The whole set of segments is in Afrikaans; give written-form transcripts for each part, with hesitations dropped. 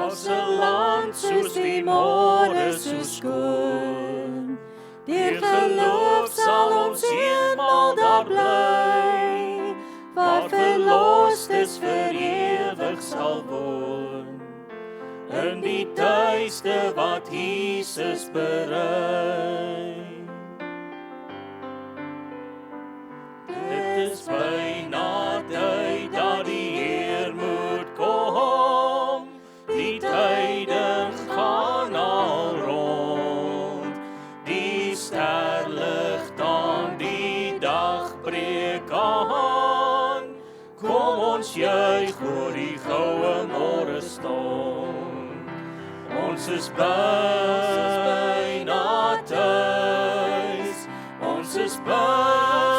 As 'n land soos die môre so skoon, deur geloof sal ons eenmaal daar bly, waar verlosters vir ewig sal woon, in die tuiste wat Jesus berei. Dit is byna tyd dat die Heer moet kom, die tyding gaan al rond, die sterlig dan die dag breek aan, kom ons juig oor die goue môre stond. Ons is byna tuis, ons is byna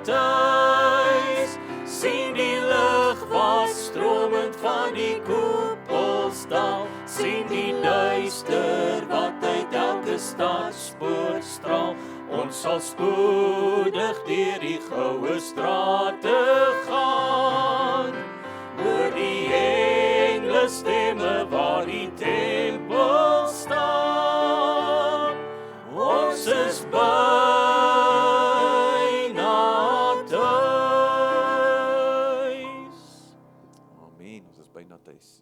tuis, sien die lig wat stromend van die koepelstal, sien die duister wat uit elke stadspoort straal, ons sal spoedig deur die goue strate gaan, oor die engele stemme waar die tempel staan, ons is byna tuis. Amen, ons is byna tuis.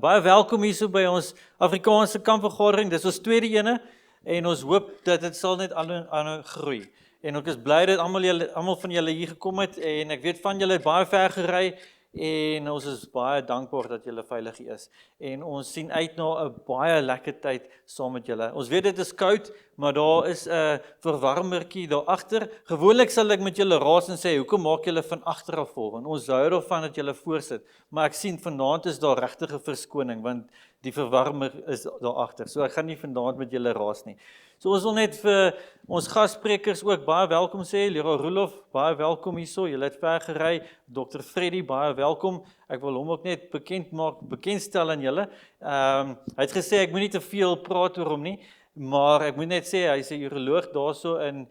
Baie welkom hier so by ons Afrikaanse kampvergadering. Dis ons tweede ene en ons hoop dat dit sal net aanhou groei. En ek is bly dat almal van julle hier gekom het en ek weet van julle het baie ver gery en ons is baie dankbaar dat julle veilig hier is. En ons sien uit na 'n baie lekker tyd saam met julle. Ons weet dit is koud, maar daar is 'n verwarmertjie daar agter. Gewoonlik sal ek met julle raas en sê, hoekom maak julle van agter af vol? Want ons hou daarvan dat julle voorsit. Maar ek sien vanaand is daar regtig 'n verskoning, want die verwarmer is daar agter. So ek gaan nie vanaand met julle raas nie. So ons wil net vir ons gassprekers ook baie welkom sê. Leroy Roelof, baie welkom hierso. Julle het ver gery. Dr. Freddy, baie welkom. Ek wil hom ook net bekendstel aan julle. Hy het gesê ek moet nie te veel praat oor hom nie, maar ek moet net sê hy's 'n uroloog daarso in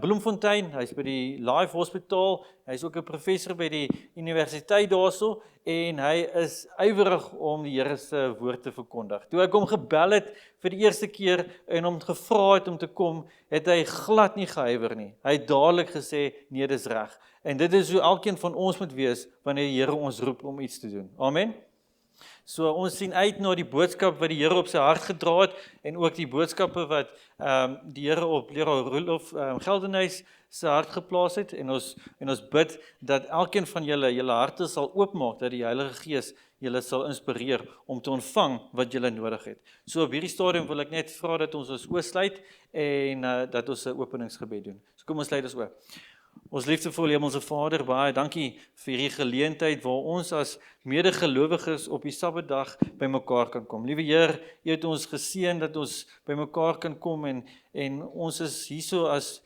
Bloemfontein. Hy's by die Life Hospitaal. Hy's ook 'n professor by die universiteit daarso en hy is ywerig om die Here se woord te verkondig. Toe ek hom gebel het vir die eerste keer en hom gevra het om te kom, het hy glad nie gehuiwer nie. Hy het dadelik gesê, nee, dis reg. En dit is hoe elkeen van ons moet wees wanneer die Here ons roep om iets te doen. Amen. So ons sien uit na die boodskap wat die Here op sy hart gedra het en ook die boodskappe wat die Here op Leroy Roelof Geldenhuys se hart geplaas het en ons bid dat elkeen van julle harte sal oopmaak, dat die Heilige Gees julle sal inspireer om te ontvang wat julle nodig het. So op hierdie stadium wil ek net vra dat ons oë sluit en dat ons 'n openingsgebed doen. So kom ons sluit ons oë. Ons liefdevolle Hemelse Vader, baie dankie vir hierdie geleentheid waar ons as medegelowiges op die Sabbatdag by mekaar kan kom. Liewe Heer, U het ons geseën dat ons by mekaar kan kom en ons is hierso as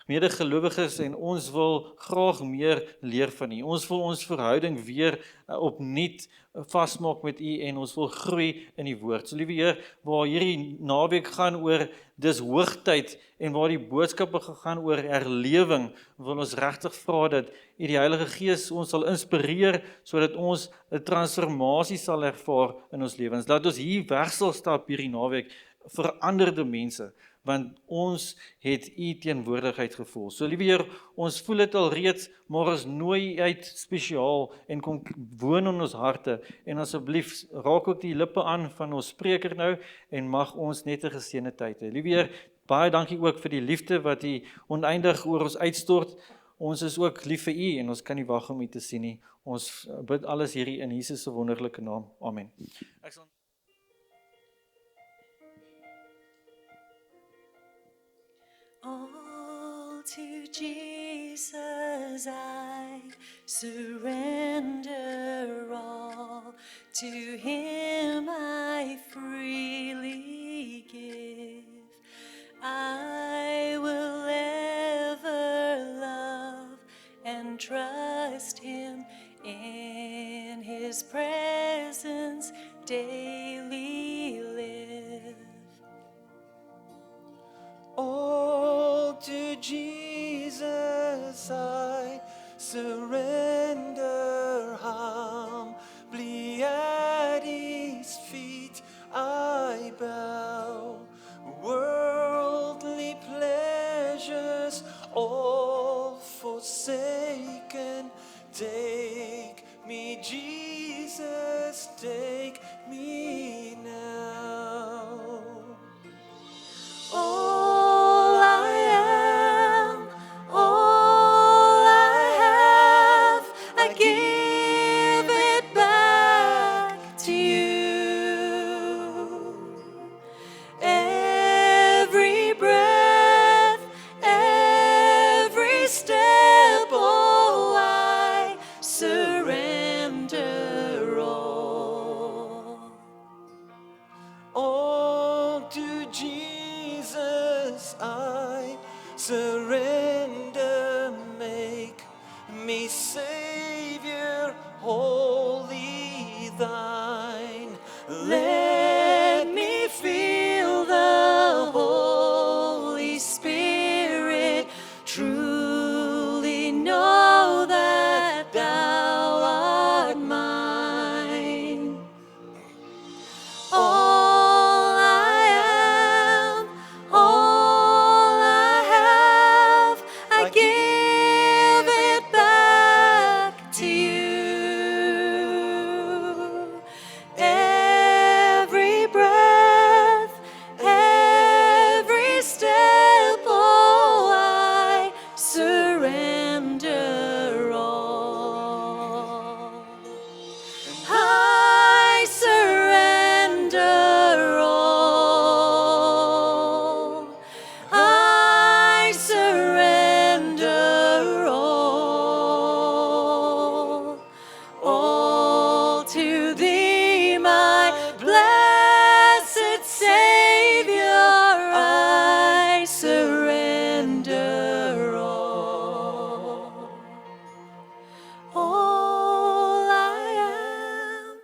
medegelowiges en ons wil graag meer leer van U. Ons wil ons verhouding weer opnuut vasmaak met U en ons wil groei in die woord. So liewe Heer, waar hierdie naweek gaan oor dis hoogtyd en waar die boodskappe gegaan oor herlewing, wil ons regtig vra dat U die Heilige Gees ons sal inspireer sodat ons 'n transformasie sal ervaar in ons lewens. Dat ons hier weg sal stap hierdie naweek veranderde mense, want ons het U teenwoordigheid gevoel. So liewe Heer, ons voel dit al reeds, maar ons nooi U uit spesiaal en kom woon in ons harte en asseblief raak ook die lippe aan van ons spreker nou en mag ons net 'n geseënde tyd hê. Liewe Heer, baie dankie ook vir die liefde wat U oneindig oor ons uitstort. Ons is ook lief vir U en ons kan nie wag om U te sien nie. Ons bid alles hierdie in Jesus se wonderlike naam. Amen. All to Jesus I surrender all, to Him I freely give. I will ever love and trust Him, in His presence daily live. All to Jesus I surrender humbly. all forsaken. Take me, Jesus, take me now. All I am, all I have, I give it back to you. Every breath, every step, oh, I surrender all. All to Jesus I surrender. Make me Savior, wholly thine. Let me feel the Holy Spirit, truly know that thou art mine. All I am, all I have, I give it back to you. Every breath, every step, oh, I surrender all. I surrender all. I surrender all. All to thee, my blessed Savior, I surrender all. All I am,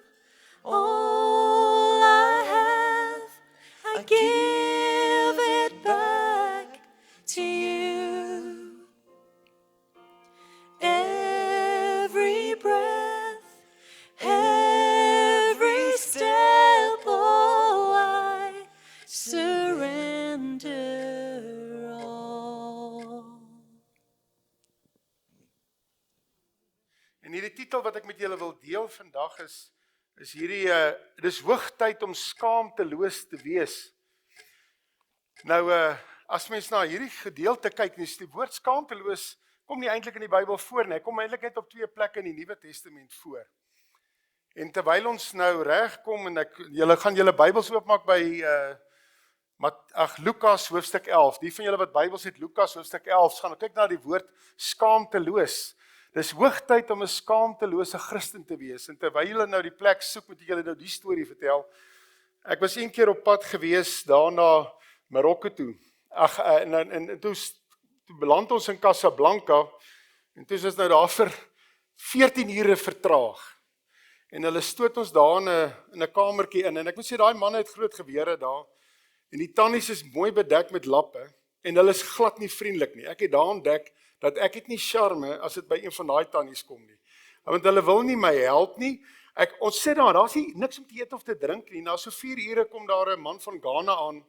all I have, I give it back to you. Every breath, every step, oh, I surrender all. En hierdie titel wat ek met julle wil deel vandag is hierdie dis hoogtyd om skaamteloos te wees. Nou as mens na hierdie gedeelte kyk, is die woord skaamteloos kom nie eintlik in die Bybel voor nie. Hy kom eintlik net op 2 plekke in die Nuwe Testament voor. En terwyl ons nou regkom en julle gaan julle Bybels oopmaak by Lukas hoofstuk 11. Die van julle wat Bybels het, Lukas hoofstuk 11, gaan kyk na die woord skaamteloos. Dis hoogtyd om 'n skaamtelose Christen te wees. En terwyl julle nou die plek soek, moet ek julle nou die storie vertel. Ek was een keer op pad gewees daar na Marokko toe. En toe beland ons in Casablanca en toe is ons nou daar vir 14 ure vertraag. En hulle stoot ons daar in 'n kamertjie in en ek moet sê daai manne het groot gewere daar. En die tannies is mooi bedek met lappe en hulle is glad nie vriendelik nie. Ek het daar ontdek dat ek het nie charme as dit by een van daai tannies kom nie. Want hulle wil nie my help nie. Ons sit daar's nie niks om te eet of te drink nie. Na so 4 ure kom daar 'n man van Ghana aan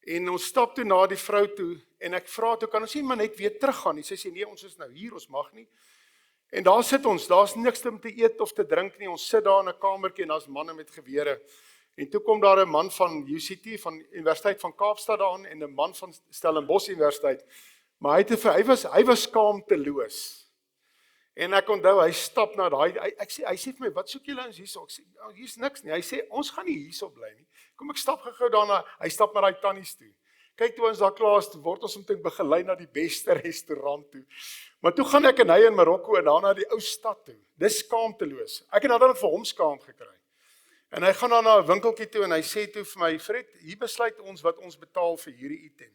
en ons stap toe na die vrou toe en ek vra toe kan ons nie maar net weer teruggaan nie. Sy sê nee, ons is nou hier, ons mag nie. En daar sit ons, daar's niks om te eet of te drink nie. Ons sit daar in 'n kamertjie en daar's manne met gewere. En toe kom daar 'n man van UCT van Universiteit van Kaapstad daarin en 'n man van Stellenbosch Universiteit. Maar hy was skaamteloos. En ek onthou hy stap na daai hy sê vir my, "Wat soek julle ons hierso?" Ek sê, "Oh, hier's niks nie." Hy sê, "Ons gaan nie hierso bly nie." Kom ek stap gou daarna, hy stap na daai tannies toe. Kyk toe ons daar klaar is, word ons omtrent begelei na die beste restaurant toe. Maar toe gaan ek en hy in Marokko en daarna die ou stad toe. Dis skaamteloos. Ek het nadat vir hom skaam gekry. En hy gaan dan na 'n winkeltjie toe en hy sê toe vir my, "Fred, hier besluit ons wat ons betaal vir hierdie item."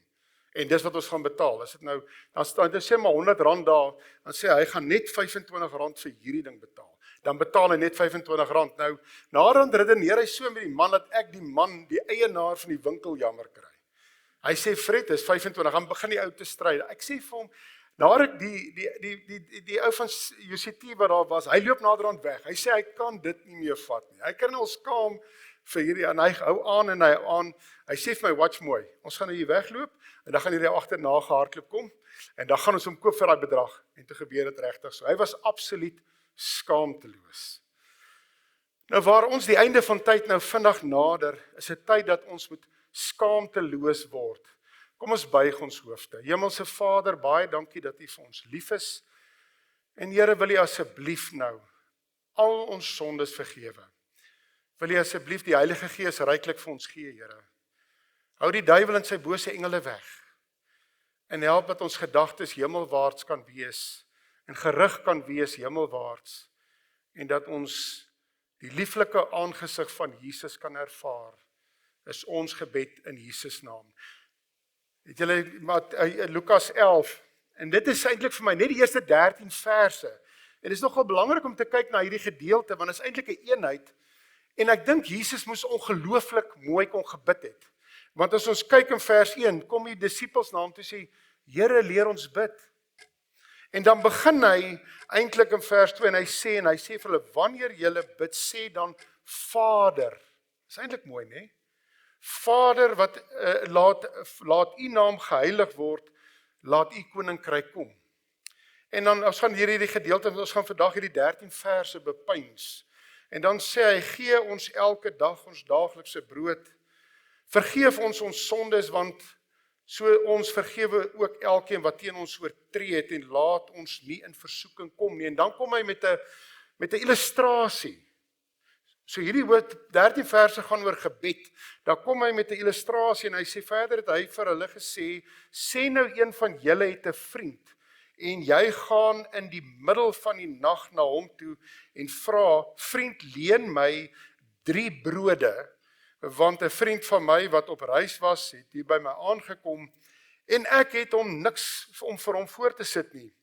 En dis wat ons gaan betaal. As dit nou dan staan dit sê maar R100 daar, dan sê hy gaan net R25 vir hierdie ding betaal. Dan betaal hy net R25. Nou, naderhand redeneer hy so met die man dat ek die eienaar van die winkel jammer kry. Hy sê Fred, dis 25, dan begin die ou te stry. Ek sê vir hom, nadat die ou van UCT wat daar was, hy loop naderhand weg. Hy sê hy kan dit nie meer vat nie. Hy kan nou skaam vir hierdie en hy hou aan en hy aan. Hy sê vir my, "Watch mooi. Ons gaan nou hier wegloop en dan gaan hierdie agterna gehardloop kom En dan gaan ons hom koop vir daai bedrag. En toe gebeur dit regtig so. Hy was absoluut skaamteloos. Nou waar ons die einde van tyd nou vinnig nader, is 'n tyd dat ons moet skaamteloos word. Kom ons buig ons hoofde. Hemelse Vader, baie dankie dat U vir ons lief is. En Here, wil U asseblief nou al ons sondes vergewe. Wil U asseblief die Heilige Gees ryklik vir ons gee, Here. Hou die duiwel en sy bose engele weg. En help dat ons gedagtes hemelwaarts kan wees en gerig kan wees hemelwaarts en dat ons die lieflike aangesig van Jesus kan ervaar. Is ons gebed in Jesus naam. Het julle Lukas 11 en dit is eintlik vir my net die eerste 13 verse. En dit is nogal belangrik om te kyk na hierdie gedeelte want dit is eintlik 'n eenheid. En ek dink Jesus moes ongelooflik mooi kon gebid het. Want as ons kyk in vers 1, kom die disippels na hom toe sê, Here, leer ons bid. En dan begin hy eintlik in vers 2 en hy sê vir hulle, wanneer julle bid, sê dan Vader. Dis eintlik mooi, né? Vader, wat laat U naam geheilig word, laat U koninkryk kom. En dan ons gaan hierdie gedeelte, ons gaan vandag hierdie 13 verse bepeins. En dan sê hy, gee ons elke dag ons daaglikse brood. Vergeef ons sondes, want so ons vergewe ook elkeen wat teen ons oortree het en laat ons nie in versoeking kom nie. En dan kom hy met 'n illustrasie. So hierdie 13 verse gaan oor gebed. Dan kom hy met 'n illustrasie en hy sê verder het hy vir hulle gesê, sê nou een van julle het 'n vriend en jy gaan in die middel van die nag na hom toe en vra, vriend, leen my 3 brode, want 'n vriend van my wat op reis was, het hier by my aangekom en ek het hom niks om vir hom voor te sit nie.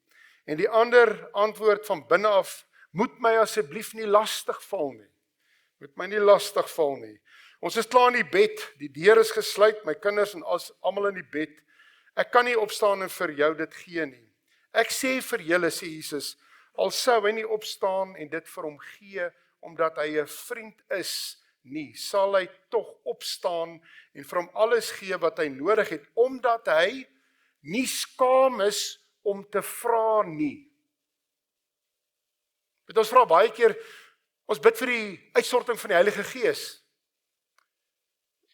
En die ander antwoord van binne af, moet my asseblief nie lastig val nie. Moet my nie lastig val nie. Ons is klaar in die bed, die deur is gesluit, my kinders en almal in die bed. Ek kan nie opstaan en vir jou dit gee nie. Ek sê vir julle, sê Jesus, al sou hy nie opstaan en dit vir hom gee, omdat hy 'n vriend is, nie, sal hy tog opstaan en vir hom alles gee wat hy nodig het, omdat hy nie skaam is om te vra nie. Ons vra baie keer, ons bid vir die uitstorting van die Heilige Gees,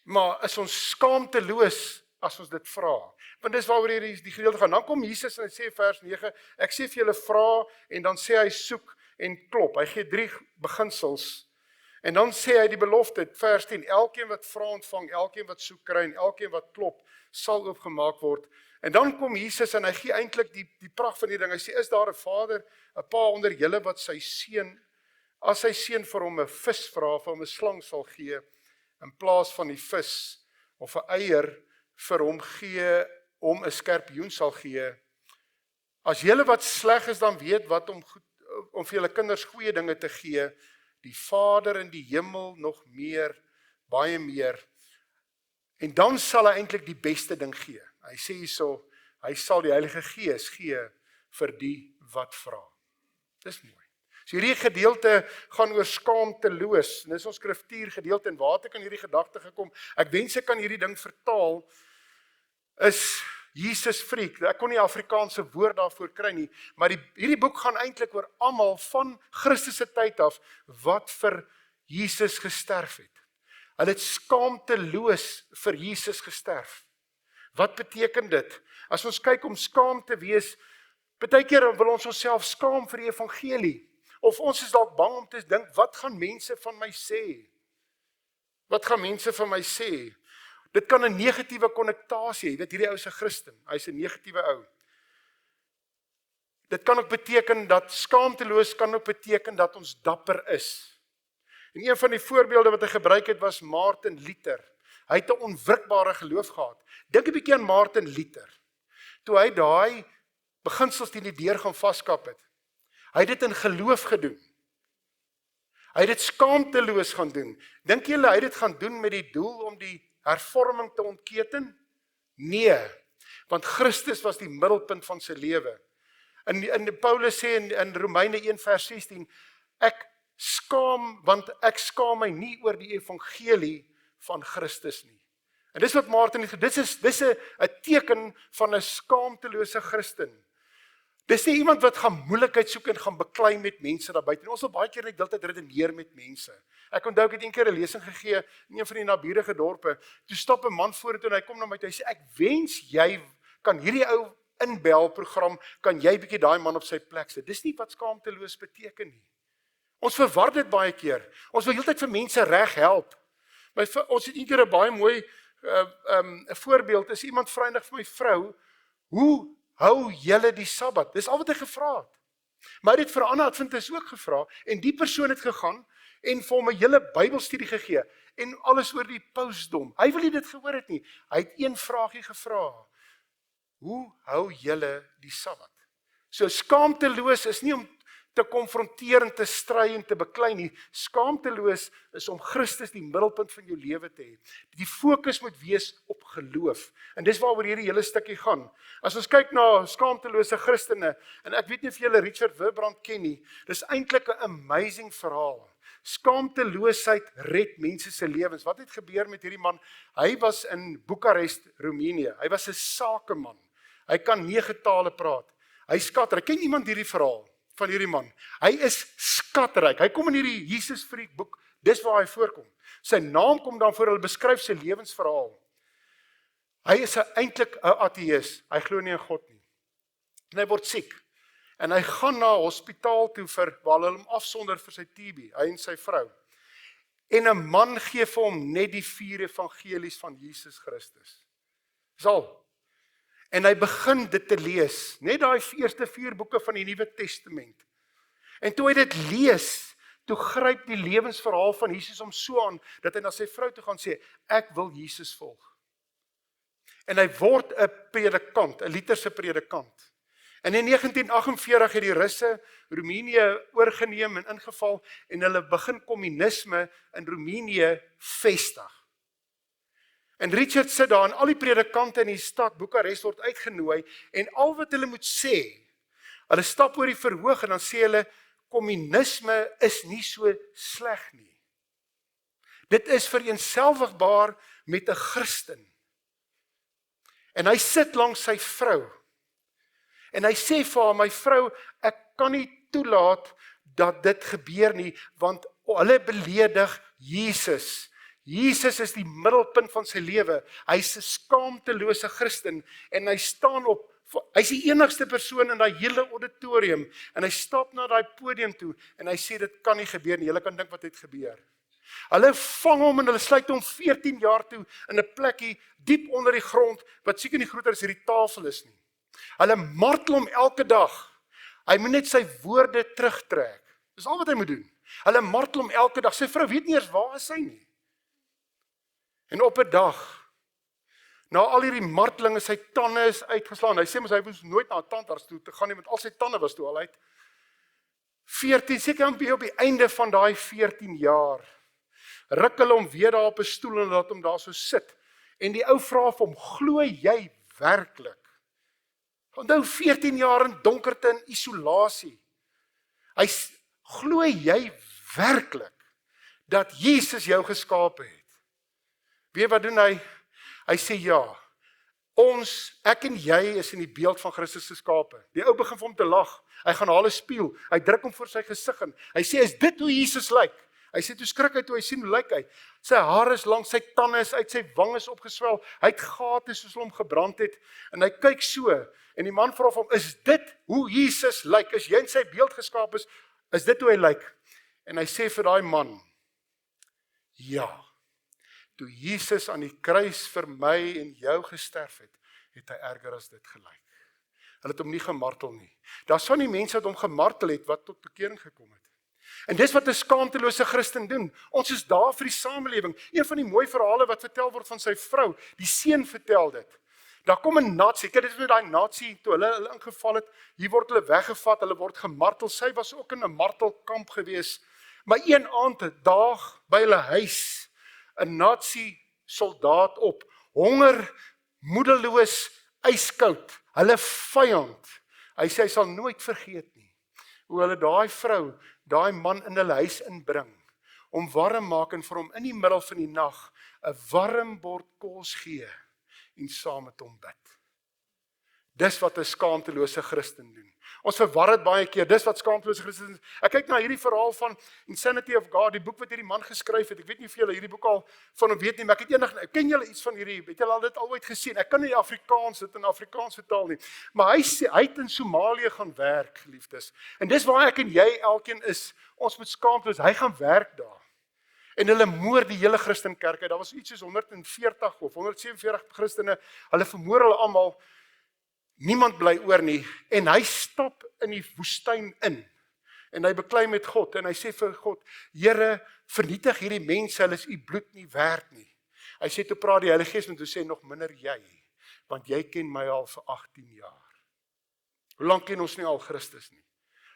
maar is ons skaamteloos as ons dit vra? Want dis waaroor die gedeelte gaan. Dan kom Jesus en hy sê vers 9, ek sê vir julle vra, en dan sê hy soek en klop. Hy gee 3 beginsels. En dan sê hy die belofte, vers 10, elkeen wat vra ontvang, elkeen wat soek kry, en elkeen wat klop, sal oopgemaak word. En dan kom Jesus en hy gee eintlik die pragt van die ding. Hy sê, is daar 'n vader, 'n pa onder julle wat sy seun, as sy seun vir hom 'n vis vra, vir hom 'n slang sal gee, in plaas van die vis, of 'n eier vir hom gee, om 'n skorpioen sal gee. As julle wat sleg is dan weet wat om vir julle kinders goeie dinge te gee, die Vader in die hemel nog meer, baie meer. En dan sal hy eintlik die beste ding gee. Hy sê hierso, hy sal die Heilige Gees gee vir die wat vra. Dis mooi. So hierdie gedeelte gaan oor skaamteloos. En dis ons skriftuur gedeelte en waar het ek aan hierdie gedagte gekom? Ek wens ek kan hierdie ding vertaal is Jesus freak. Ek kon nie Afrikaanse woord daarvoor kry nie, maar hierdie boek gaan eintlik oor almal van Christus se tyd af wat vir Jesus gesterf het. Hulle het skaamteloos vir Jesus gesterf. Wat beteken dit? As ons kyk om skaam te wees, baie keer wil ons onsself skaam vir die evangelie. Of ons is dalk bang om te dink, wat gaan mense van my sê? Wat gaan mense van my sê? Dit kan 'n negatiewe konnotasie hê. Weet hierdie ou is 'n Christen, hy's 'n negatiewe ou. Dit kan ook beteken dat skaamteloos kan ook beteken dat ons dapper is. En een van die voorbeelde wat hy gebruik het was Martin Luther. Hy het 'n onwrikbare geloof gehad. Dink 'n bietjie aan Martin Luther. Toe hy daai beginsels teen die deur gaan vaskap het. Hy het dit in geloof gedoen. Hy het dit skaamteloos gaan doen. Dink julle hy het dit gaan doen met die doel om die hervorming te ontketen? Nee, want Christus was die middelpunt van sy lewe. In Paulus sê in Romeine 1 vers 16, ek skaam my nie oor die evangelie van Christus nie. En dis wat Martin het gesê, dis 'n teken van 'n skaamtelose Christen. Dis nie iemand wat gaan moeilikheid soek en gaan beklei met mense daar buite. Ons wil baie keer net deeltyd redeneer met mense. Ek onthou ek het een keer 'n lesing gegee in een van die naburige dorpe. Toe stap 'n man vorentoe en hy kom na my toe. Hy sê ek wens jy kan hierdie ou inbelprogram, kan jy bietjie daai man op sy plek sit. Dis nie wat skaamteloos beteken nie. Ons verwar dit baie keer. Ons wil heeltyd vir mense reg help. Maar ons het eendag 'n baie mooi 'n voorbeeld. Is iemand vra eendag vir my vrou, hoe hou julle die Sabbat? Dis al wat hy gevra het. Maar dit vir 'n ander adventis ook gevra en die persoon het gegaan en vir hom 'n hele Bybelstudie gegee en alles oor die pausdom. Hy wil nie dit gehoor het nie. Hy het een vraagie gevra. Hoe hou julle die Sabbat? So skaamteloos is nie om te konfronteer en te stry en te beklei nie. Skaamteloos is om Christus die middelpunt van jou lewe te hê. Die fokus moet wees op geloof. En dis waaroor hierdie hele stukkie gaan. As ons kyk na skaamtelose Christene, en ek weet nie of julle Richard Wurmbrand ken nie, dis eintlik 'n amazing verhaal. Skaamteloosheid red mense se lewens. Wat het gebeur met hierdie man? Hy was in Boekarest, Roemenië. Hy was 'n sakeman. Hy kan 9 tale praat. Hy skatryk. Ken iemand hierdie verhaal van hierdie man? Hy is skatryk. Hy kom in hierdie Jesus Freak boek. Dis waar hy voorkom. Sy naam kom dan voor, hulle beskryf sy lewensverhaal. Hy is eintlik 'n ateïs. Hy glo nie in God nie. En hy word siek. En hy gaan na 'n hospitaal toe waar hulle hom afsonder vir sy TB, hy en sy vrou. En 'n man gee vir hom net die 4 evangelies van Jesus Christus. Dis al. En hy begin dit te lees, net daai eerste 4 boeke van die Nuwe Testament. En toe hy dit lees, toe gryp die lewensverhaal van Jesus hom so aan, dat hy na sy vrou toe gaan sê, ek wil Jesus volg. En hy word 'n predikant, 'n Lutherse predikant. En in 1948 het die Russe Roemenië oorgeneem en ingeval, en hulle begin kommunisme in Roemenië vestig. En Richard sit daar en al die predikante in die stad Boekarest word uitgenooi en al wat hulle moet sê, hulle stap oor die verhoog en dan sê hulle, kommunisme is nie so sleg nie. Dit is vereenselwigbaar met 'n Christen. En hy sit langs sy vrou. En hy sê vir haar, my vrou, ek kan nie toelaat dat dit gebeur nie, want hulle beledig Jesus. Jesus is die middelpunt van sy lewe. Hy's 'n skaamtelose Christen en hy staan op. Hy's die enigste persoon in daai hele auditorium en hy stap na daai podium toe en hy sê dit kan nie gebeur nie. Julle kan dink wat het gebeur. Hulle vang hom en hulle sluit hom 14 jaar toe in 'n plekkie diep onder die grond wat seker nie groter as hierdie tafel is nie. Hulle martel hom elke dag. Hy moet net sy woorde terugtrek. Dis al wat hy moet doen. Hulle martel hom elke dag. Sy vrou weet nie eers waar is hy nie. En op 'n dag, na al hierdie martelinge, sy tande is uitgeslaan. Hy sê mos hy moes nooit na 'n tandarts toe te gaan nie, want al sy tande was toe al uit. 14, seker op die einde van daai 14 jaar, ruk hulle hom weer daar op 'n stoel en laat hom daar so sit. En die ou vra vir hom, glo jy werklik? Onthou 14 jaar in donkerte en isolasie. Hy glo jy werklik dat Jesus jou geskape het? Weet wat doen hy? Hy sê ja. Ek en jy is in die beeld van Christus geskape. Die ou begin vir hom te lag. Hy gaan haal 'n spieël. Hy druk hom voor sy gesig in. Hy sê, is dit hoe Jesus lyk? Hy sê, toe skrik hy toe hy sien hoe lyk hy. Sy hare is lank, sy tande is uit, sy wang is opgeswel. Hy het gate soos hom gebrand het. En hy kyk so. En die man vra vir hom, is dit hoe Jesus lyk? As jy in sy beeld geskaap is dit hoe hy lyk? En hy sê vir daai man, ja. Toe Jesus aan die kruis vir my en jou gesterf het, het hy erger as dit gelyk. Hulle het hom nie gemartel nie. Daar sou nie mense wat hom gemartel het wat tot bekering gekom het. En dis wat 'n skaamtelose Christen doen. Ons is daar vir die samelewing. Een van die mooi verhale wat vertel word van sy vrou, die seun vertel dit. Daar kom 'n nasie, kyk dit is met daai nasie toe hulle ingeval het, hier word hulle weggevat, hulle word gemartel. Sy was ook in 'n martelkamp gewees. Maar een aand daag by hulle huis 'n nasie soldaat op, honger, moedeloos, yskoud, hulle vyand. Hy sê hy sal nooit vergeet nie hoe hulle daai vrou, daai man in hulle huis inbring, om warm maak en vir hom in die middel van die nag 'n warm bord kos gee en saam met hom bid. Dis wat 'n skaamtelose Christen doen. Ons verwar dit baie keer, dis wat skaamtelose Christen doen. Ek kyk na hierdie verhaal van Insanity of God, die boek wat hierdie man geskryf het. Ek weet nie of julle hierdie boek al van hom weet nie, maar ek het ken julle iets van hierdie, het julle al dit ooit gesien? Ek kan nie Afrikaans dit in Afrikaans vertaal nie. Maar hy het in Somalië gaan werk, geliefdes. En dis waar ek en jy elkeen is. Ons moet skaamteloos, hy gaan werk daar. En hulle moord die hele Christenkerk. Daar was iets soos 140 of 147 Christene. Hulle vermoor hulle almal. Niemand bly oor nie. En hy stap in die woestyn in. En hy beklei met God. En hy sê vir God, Here, vernietig hierdie mense, hulle is u bloed nie werd nie. Hy sê, toe praat die Heilige Gees en toe sê, nog minder jy. Want jy ken my al vir 18 jaar. Hoe lank ken ons nie al Christus nie?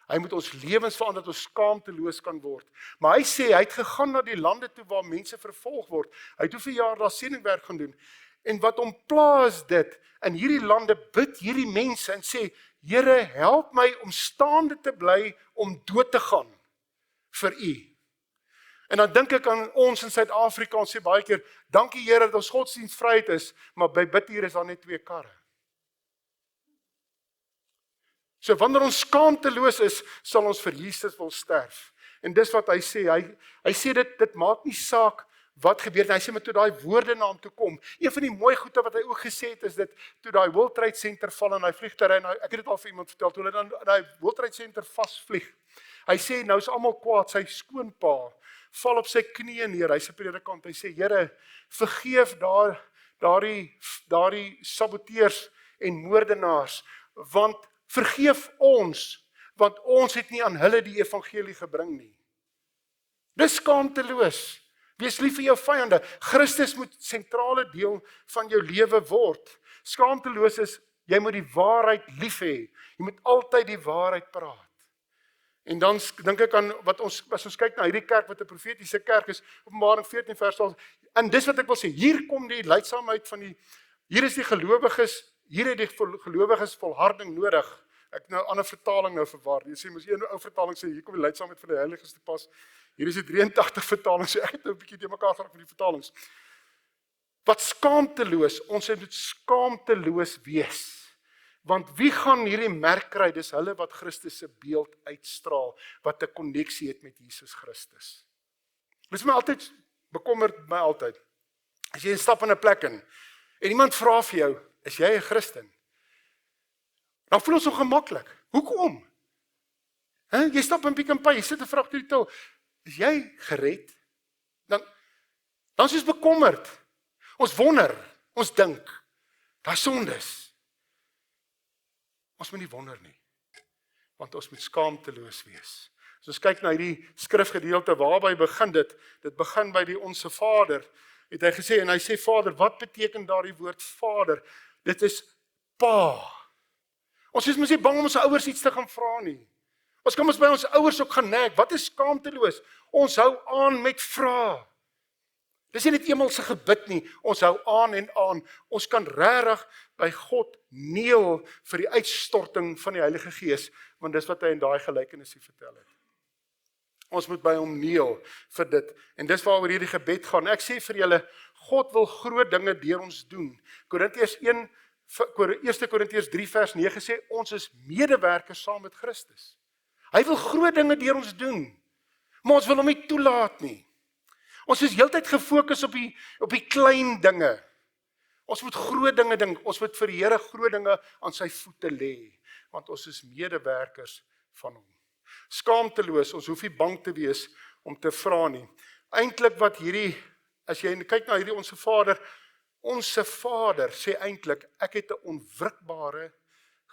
Hy moet ons lewens verander dat ons skaamteloos kan word. Maar hy sê, hy het gegaan na die lande toe waar mense vervolg word. Hy het hoeveel jaar daar sendingwerk gaan doen. En wat hom pla is dit, in hierdie lande bid hierdie mense en sê, Here, help my om staande te bly om dood te gaan vir u. En dan dink ek aan ons in Suid-Afrika, ons sê baie keer, dankie Here dat ons godsdienstvryheid is, maar by bid hier is daar net 2 karre. So wanneer ons skaamteloos is, sal ons vir Jesus wil sterf. En dis wat hy sê, hy sê dit maak nie saak wat gebeur, hy sê maar toe daai woorde na hom toe kom. Een van die mooi goede wat hy ook gesê het, is dit, toe daai World Trade Center val in hy vliegterrein, ek het dit al vir iemand vertel, toe hulle dan daai World Trade Center vasvlieg. Hy sê, nou is almal kwaad, sy skoonpa val op sy knieë neer, hy's 'n predikant, hy sê, Here, vergeef daardie saboteurs en moordenaars, want vergeef ons, want ons het nie aan hulle die evangelie gebring nie. Dis skaamteloos. Wees lief vir jou vyande. Christus moet sentrale deel van jou lewe word. Skaamteloos is, jy moet die waarheid lief hê. Jy moet altyd die waarheid praat. En dan dink ek aan wat as ons kyk na hierdie kerk wat 'n profetiese kerk is, Openbaring 14 vers 12. En dis wat ek wil sê, hier kom die leidsaamheid van hier is die gelowiges, hier het die gelowiges volharding nodig. Ek nou ander vertaling nou verwar. Jy sê mos een ou vertaling sê hier kom die leidsaamheid van die heiliges te pas. Hier is die 83 vertalings, so ek het nou 'n bietjie te mekaar geraak met die vertalings. Wat skaamteloos, ons moet skaamteloos wees. Want wie gaan hierdie merk kry? Dis hulle wat Christus se beeld uitstraal, wat 'n koneksie het met Jesus Christus. Dis my altyd bekommerd, my altyd. As jy stap in 'n plek in en iemand vra vir jou, is jy 'n Christen? Dan voel ons ongemaklik. Hoekom? Jy stap in Pick n Pay, jy sit 'n vrag deur die til. Is jy gered? Dan is ons bekommerd. Ons wonder, ons dink, daai sondes. Ons moet nie wonder nie, want ons moet skaamteloos wees. As ons kyk na hierdie skrifgedeelte, waarby begin dit? Dit begin by die Onse Vader, het hy gesê, en hy sê, Vader, wat beteken daardie woord Vader? Dit is Pa. Ons is mos nie bang om ons ouers iets te gaan vra nie. Ons kan ons by ons ouers ook gaan nek. Wat is skaamteloos? Ons hou aan met vra. Dis nie net eenmal se gebid nie. Ons hou aan en aan. Ons kan regtig by God neel vir die uitstorting van die Heilige Gees, want dis wat hy in daai gelykenis vertel het. Ons moet by hom neel vir dit. En dis waaroor hierdie gebed gaan. Ek sê vir julle, God wil groot dinge deur ons doen. 1 Korintiërs 3 vers 9 sê, ons is medewerkers saam met Christus. Hy wil groot dinge deur ons doen, maar ons wil hom nie toelaat nie. Ons is heeltyd gefokus op die klein dinge. Ons moet groot dinge dink, ons moet vir die Here groot dinge aan sy voete lê, want ons is medewerkers van hom. Skaamteloos, ons hoef nie bang te wees om te vra nie. Eintlik wat as jy kyk na hierdie Onse Vader sê eintlik, ek het 'n onwrikbare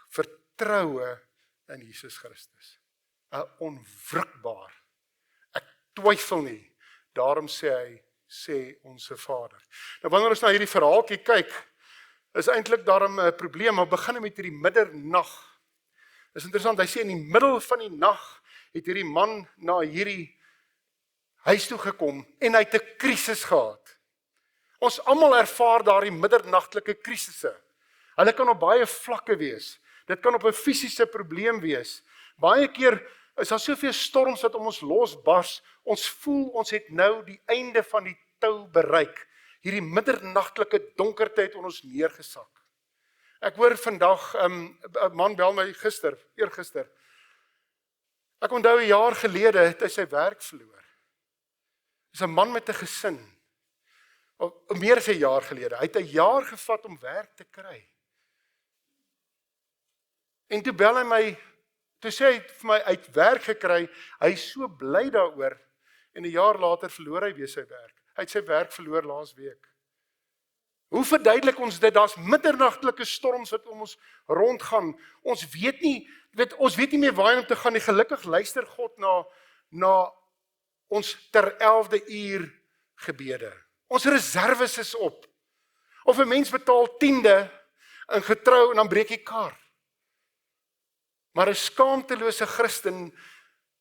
vertroue in Jesus Christus. 'n Onwrikbaar. Ek twyfel nie. Daarom sê Onse Vader. Nou wanneer ons na hierdie verhaaltjie kyk, is eintlik daarom 'n probleem, maar begin met hierdie middernag. Dis interessant, hy sê in die middel van die nag het hierdie man na hierdie huis toe gekom en hy het 'n krisis gehad. Ons almal ervaar daardie middernagtelike krisisse. Hulle kan op baie vlakke wees. Dit kan op 'n fisiese probleem wees. Baie keer is daar soveel storms wat om ons losbars. Ons voel ons het nou die einde van die tou bereik. Hierdie middernagtelike donkerte het ons neergesak. Ek hoor vandag, 'n man bel my eergister. Ek onthou 'n jaar gelede het hy sy werk verloor. Dis 'n man met 'n gesin. Of meer as 'n jaar gelede. Hy het 'n jaar gevat om werk te kry. En toe bel hy my, toe sê hy vir my, hy het werk gekry, hy is so bly daaroor, en 'n jaar later verloor hy weer sy werk. Hy het sy werk verloor laas week. Hoe verduidelik ons dit? Daar's middernagtelike storms wat om ons rondgaan. Ons weet nie meer waarheen om te gaan nie. Gelukkig luister God na ons ter 11de uur gebede. Ons reserves is op. Of 'n mens betaal 10de in getrou en dan breek die kar. Maar 'n skaamtelose Christen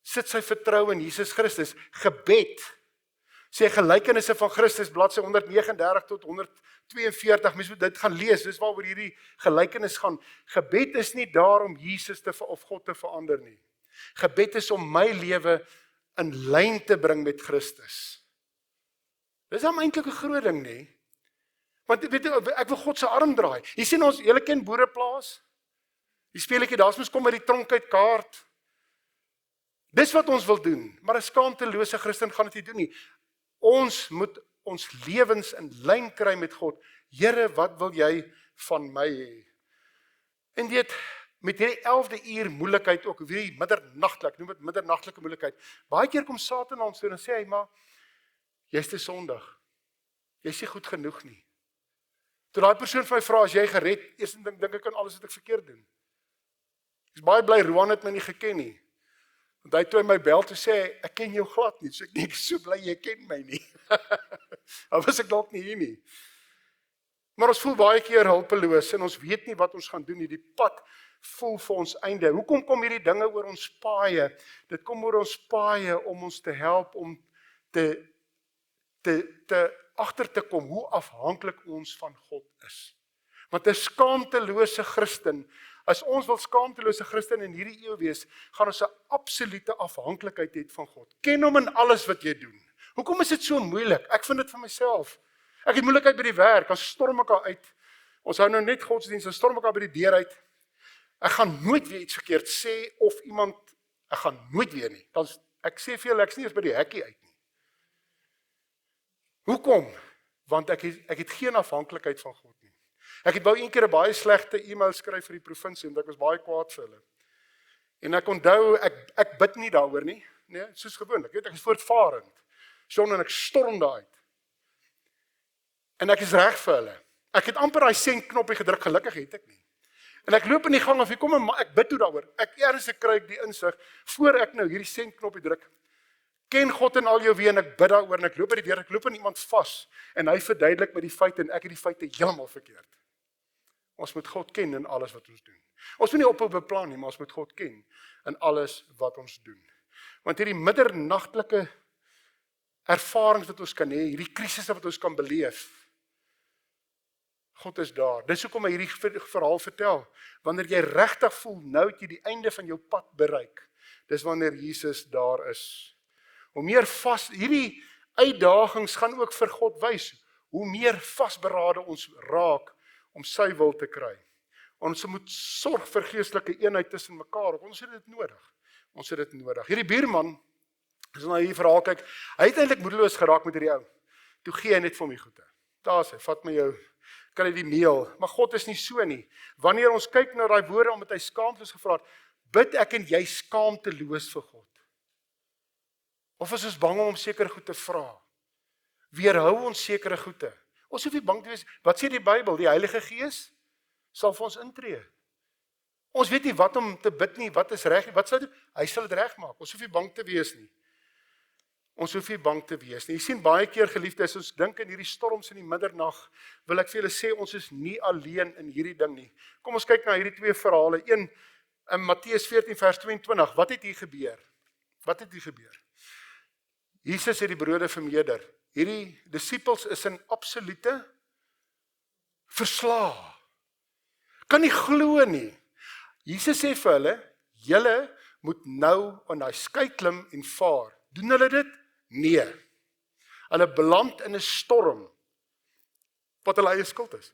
sit sy vertroue in Jesus Christus. Gebed, sê Gelykenisse van Christus, bladsy 139 tot 142, mens moet dit gaan lees, dis waaroor hierdie gelykenis gaan. Gebed is nie daar om Jesus of God te verander nie. Gebed is om my lewe in lyn te bring met Christus. Dis dan eintlik 'n groot ding, nie? Want weet jy, ek wil God se arm draai. Jy sien ons, julle ken Boereplaas? Die speletjie, daar's mens kom by die tronk uit kaart. Dis wat ons wil doen, maar 'n skaamtelose Christen gaan dit nie doen nie. Ons moet ons lewens in lyn kry met God. Here, wat wil jy van my hê? En weet, met hierdie 11de uur moeilikheid ook, hierdie middernagtelik, noem dit middernagtelike moeilikheid. Baie keer kom Satan na ons toe en sê hy, maar jy's te sondig. Jy's nie goed genoeg nie. Toe daai persoon vir my vra, as jy gered, eers dink ek aan alles wat ek verkeerd doen. Ek is baie bly Roan het my nie geken nie. Want hy toe hy my bel toe sê, ek ken jou glad nie, so ek nie so bly jy ken my nie. Dan was ek dalk nie hier nie. Maar ons voel baie keer hulpeloos en ons weet nie wat ons gaan doen nie. Die pad voel vir ons einde. Hoekom kom hierdie dinge oor ons paaie? Dit kom oor ons paaie om ons te help om agter te kom hoe afhanklik ons van God is. Want 'n skaamtelose Christen, as ons wil skaamtelose Christen in hierdie eeu wees, gaan ons 'n absolute afhanklikheid hê van God. Ken hom in alles wat jy doen. Hoekom is dit so moeilik? Ek vind dit vir myself. Ek het moeilikheid by die werk, dan storm ek al uit. Ons hou nou net godsdienst, dan storm ek al by die deur uit. Ek gaan nooit weer iets verkeerd sê of iemand, ek gaan nooit weer nie. Dan ek sê vir julle, ek is nie eens by die hekkie uit nie. Hoekom? Want ek het geen afhanklikheid van God nie. Ek het wou een keer 'n baie slegte e-mail skryf vir die provinsie, omdat ek was baie kwaad vir hulle. En ek onthou, ek bid nie daaroor nie, nee, soos gewoonlik, ek is voortvarend. Son en ek storm daar uit. En ek is reg vir hulle. Ek het amper daai sendknoppie gedruk, gelukkig het ek nie. En ek loop in die gang af, kom en ek bid toe daaroor. Ernstig kry ek die insig, voor ek nou hierdie sendknoppie druk, ken God in al jou wee en ek bid daaroor en ek loop by die deur, ek loop in iemand vas en hy verduidelik met die feite en ek het die feite heeltemal verkeerd. Ons moet God ken in alles wat ons doen. Ons moet nie ophou beplan nie, maar ons moet God ken in alles wat ons doen. Want hierdie middernagtelike ervarings wat ons kan hê, hierdie krisisse wat ons kan beleef, God is daar. Dis hoekom hy hierdie verhaal vertel. Wanneer jy regtig voel, nou het jy die einde van jou pad bereik. Dis wanneer Jesus daar is. Hoe meer hierdie uitdagings gaan ook vir God wys, hoe meer vasberade ons raak om sy wil te kry. Ons moet sorg vir geestelike eenheid tussen mekaar. Ons het dit nodig. Hierdie buurman, as ons na hierdie verhaal kyk, hy het eintlik moedeloos geraak met hierdie ou. Toe gee hy net vir hom die goede. Daar sê, vat my jou, kan hy die meel. Maar God is nie so nie. Wanneer ons kyk na daai woorde, omdat hy skaamteloos gevra het, bid ek en jy skaamteloos vir God. Of is ons bang om sekere goed te vra? Weerhou ons sekere goede? Ons hoef nie bang te wees. Wat sê die Bybel? Die Heilige Gees sal vir ons intree. Ons weet nie wat om te bid nie, wat is reg nie, wat sal hy doen? Hy sal dit regmaak. Ons hoef nie bang te wees nie. Jy sien baie keer, geliefdes, ons dink in hierdie storms in die middernag, wil ek vir julle sê, ons is nie alleen in hierdie ding nie. Kom ons kyk na hierdie twee verhale. Een in Matteus 14 vers 22. Wat het hier gebeur? Jesus het die brode vermeerder. Hierdie disippels is in absolute verslae. Kan nie glo nie. Jesus sê vir hulle, julle moet nou aan daai skei klim en vaar. Doen hulle dit? Nee. Hulle beland in 'n storm wat hulle eie skuld is.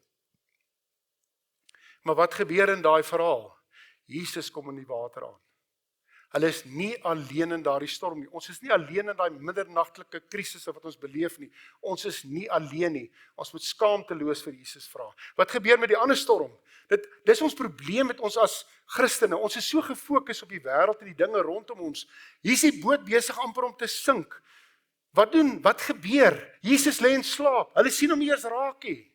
Maar wat gebeur in daai verhaal? Jesus kom in die water aan. Hulle is nie alleen in daardie storm nie. Ons is nie alleen in daai middernagtelike krisisse wat ons beleef nie. Ons is nie alleen nie. Ons moet skaamteloos vir Jesus vra. Wat gebeur met die ander storm? Dis ons probleem met ons as Christene. Ons is so gefokus op die wêreld en die dinge rondom ons. Hier is die boot besig amper om te sink. Wat doen? Wat gebeur? Jesus lê in slaap. Hulle sien hom nie eers raak nie.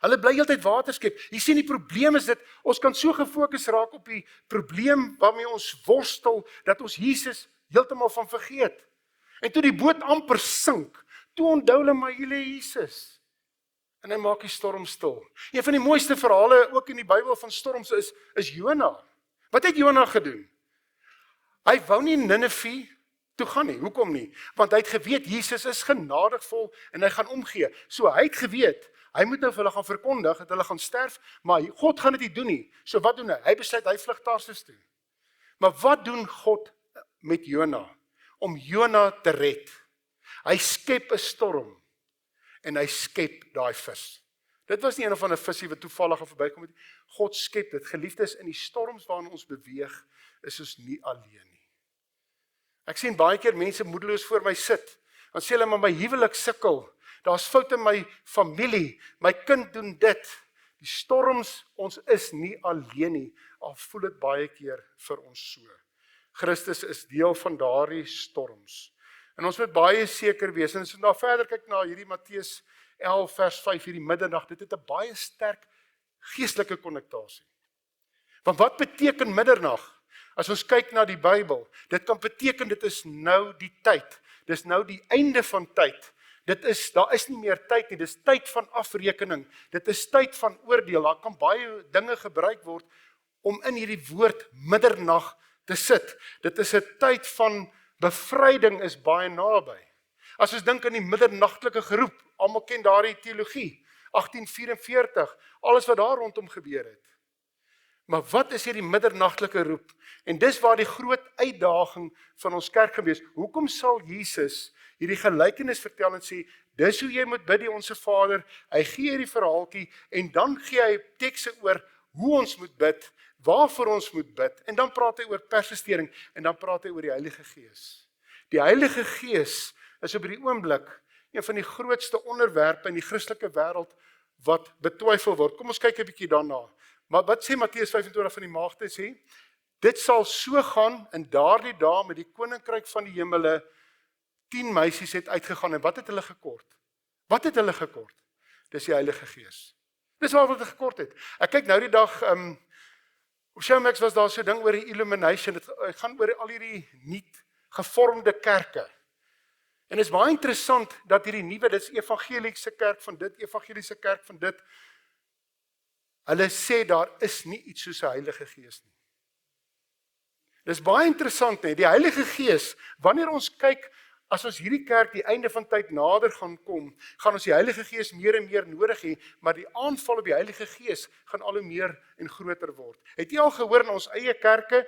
Hulle bly heeltyd water skep. Jy sien die probleem is dit, ons kan so gefokus raak op die probleem waarmee ons worstel, dat ons Jesus heeltemal van vergeet. En toe die boot amper sink, toe onthou hulle maar hier lê Jesus. En hy maak die storm stil. Een van die mooiste verhale ook in die Bybel van storms is Jona. Wat het Jona gedoen? Hy wou nie Ninive toe gaan nie. Hoekom nie? Want hy het geweet Jesus is genadigvol en hy gaan omgee. So hy het geweet, hy moet nou vir hulle gaan verkondig dat hulle gaan sterf, maar God gaan dit nie doen nie. So wat doen hy? Hy besluit hy vlug Tarsus toe. Maar wat doen God met Jona? Om Jona te red. Hy skep 'n storm en hy skep daai vis. Dit was nie een of ander visie wat toevallig verbykom het. God skep dit. Geliefdes, in die storms waarin ons beweeg, is ons nie alleen nie. Ek sien baie keer mense moedeloos voor my sit. Dan sê hulle, maar my huwelik sukkel. Daar's foute in my familie. My kind doen dit. Die storms, ons is nie alleen nie. Al voel dit baie keer vir ons so. Christus is deel van daardie storms. En ons moet baie seker wees. En as ons nou verder kyk na hierdie Matteus 11 vers 5, hierdie middernag, dit het 'n baie sterk geestelike konnektasie. Want wat beteken middernag? As ons kyk na die Bybel, dit kan beteken dit is nou die tyd. Dis nou die einde van tyd. Daar is nie meer tyd nie, dis tyd van afrekening. Dit is tyd van oordeel. Daar kan baie dinge gebruik word om in hierdie woord middernag te sit. Dit is 'n tyd van bevryding is baie naby. As ons dink aan die middernagtelike geroep, almal ken daardie teologie, 1844, alles wat daar rondom gebeur het. Maar wat is hierdie middernagtelike roep? En dis waar die groot uitdaging van ons kerk gewees. Hoekom sal Jesus hierdie gelykenis vertel en sê, dis hoe jy moet bid die Onse Vader, hy gee hierdie verhaaltjie, en dan gee hy tekste oor hoe ons moet bid, waarvoor ons moet bid, en dan praat hy oor persistering, en dan praat hy oor die Heilige Gees. Die Heilige Gees is op die oomblik een van die grootste onderwerpe in die Christelike wêreld wat betwyfel word. Kom ons kyk 'n bietjie daarna. Maar wat sê Matteus 25 van die maagde sê? Dit sal so gaan in daardie dae met die koninkryk van die hemele. 10 meisies het uitgegaan en wat het hulle gekort? Wat het hulle gekort? Dis die Heilige Gees. Dis wat hulle gekort het. Ek kyk nou die dag op Showmax was daar so 'n ding oor die illumination. Dit gaan oor al hierdie nuut gevormde kerke. En dit is baie interessant dat hierdie nuwe, dit is evangeliese kerk van dit, evangeliese kerk van dit. Hulle sê daar is nie iets soos 'n Heilige Gees nie. Dis baie interessant nie. Die Heilige Gees, wanneer ons kyk, as ons hierdie kerk die einde van tyd nader gaan kom, gaan ons die Heilige Gees meer en meer nodig hê, maar die aanval op die Heilige Gees gaan al hoe meer en groter word. Het jy al gehoor in ons eie kerke?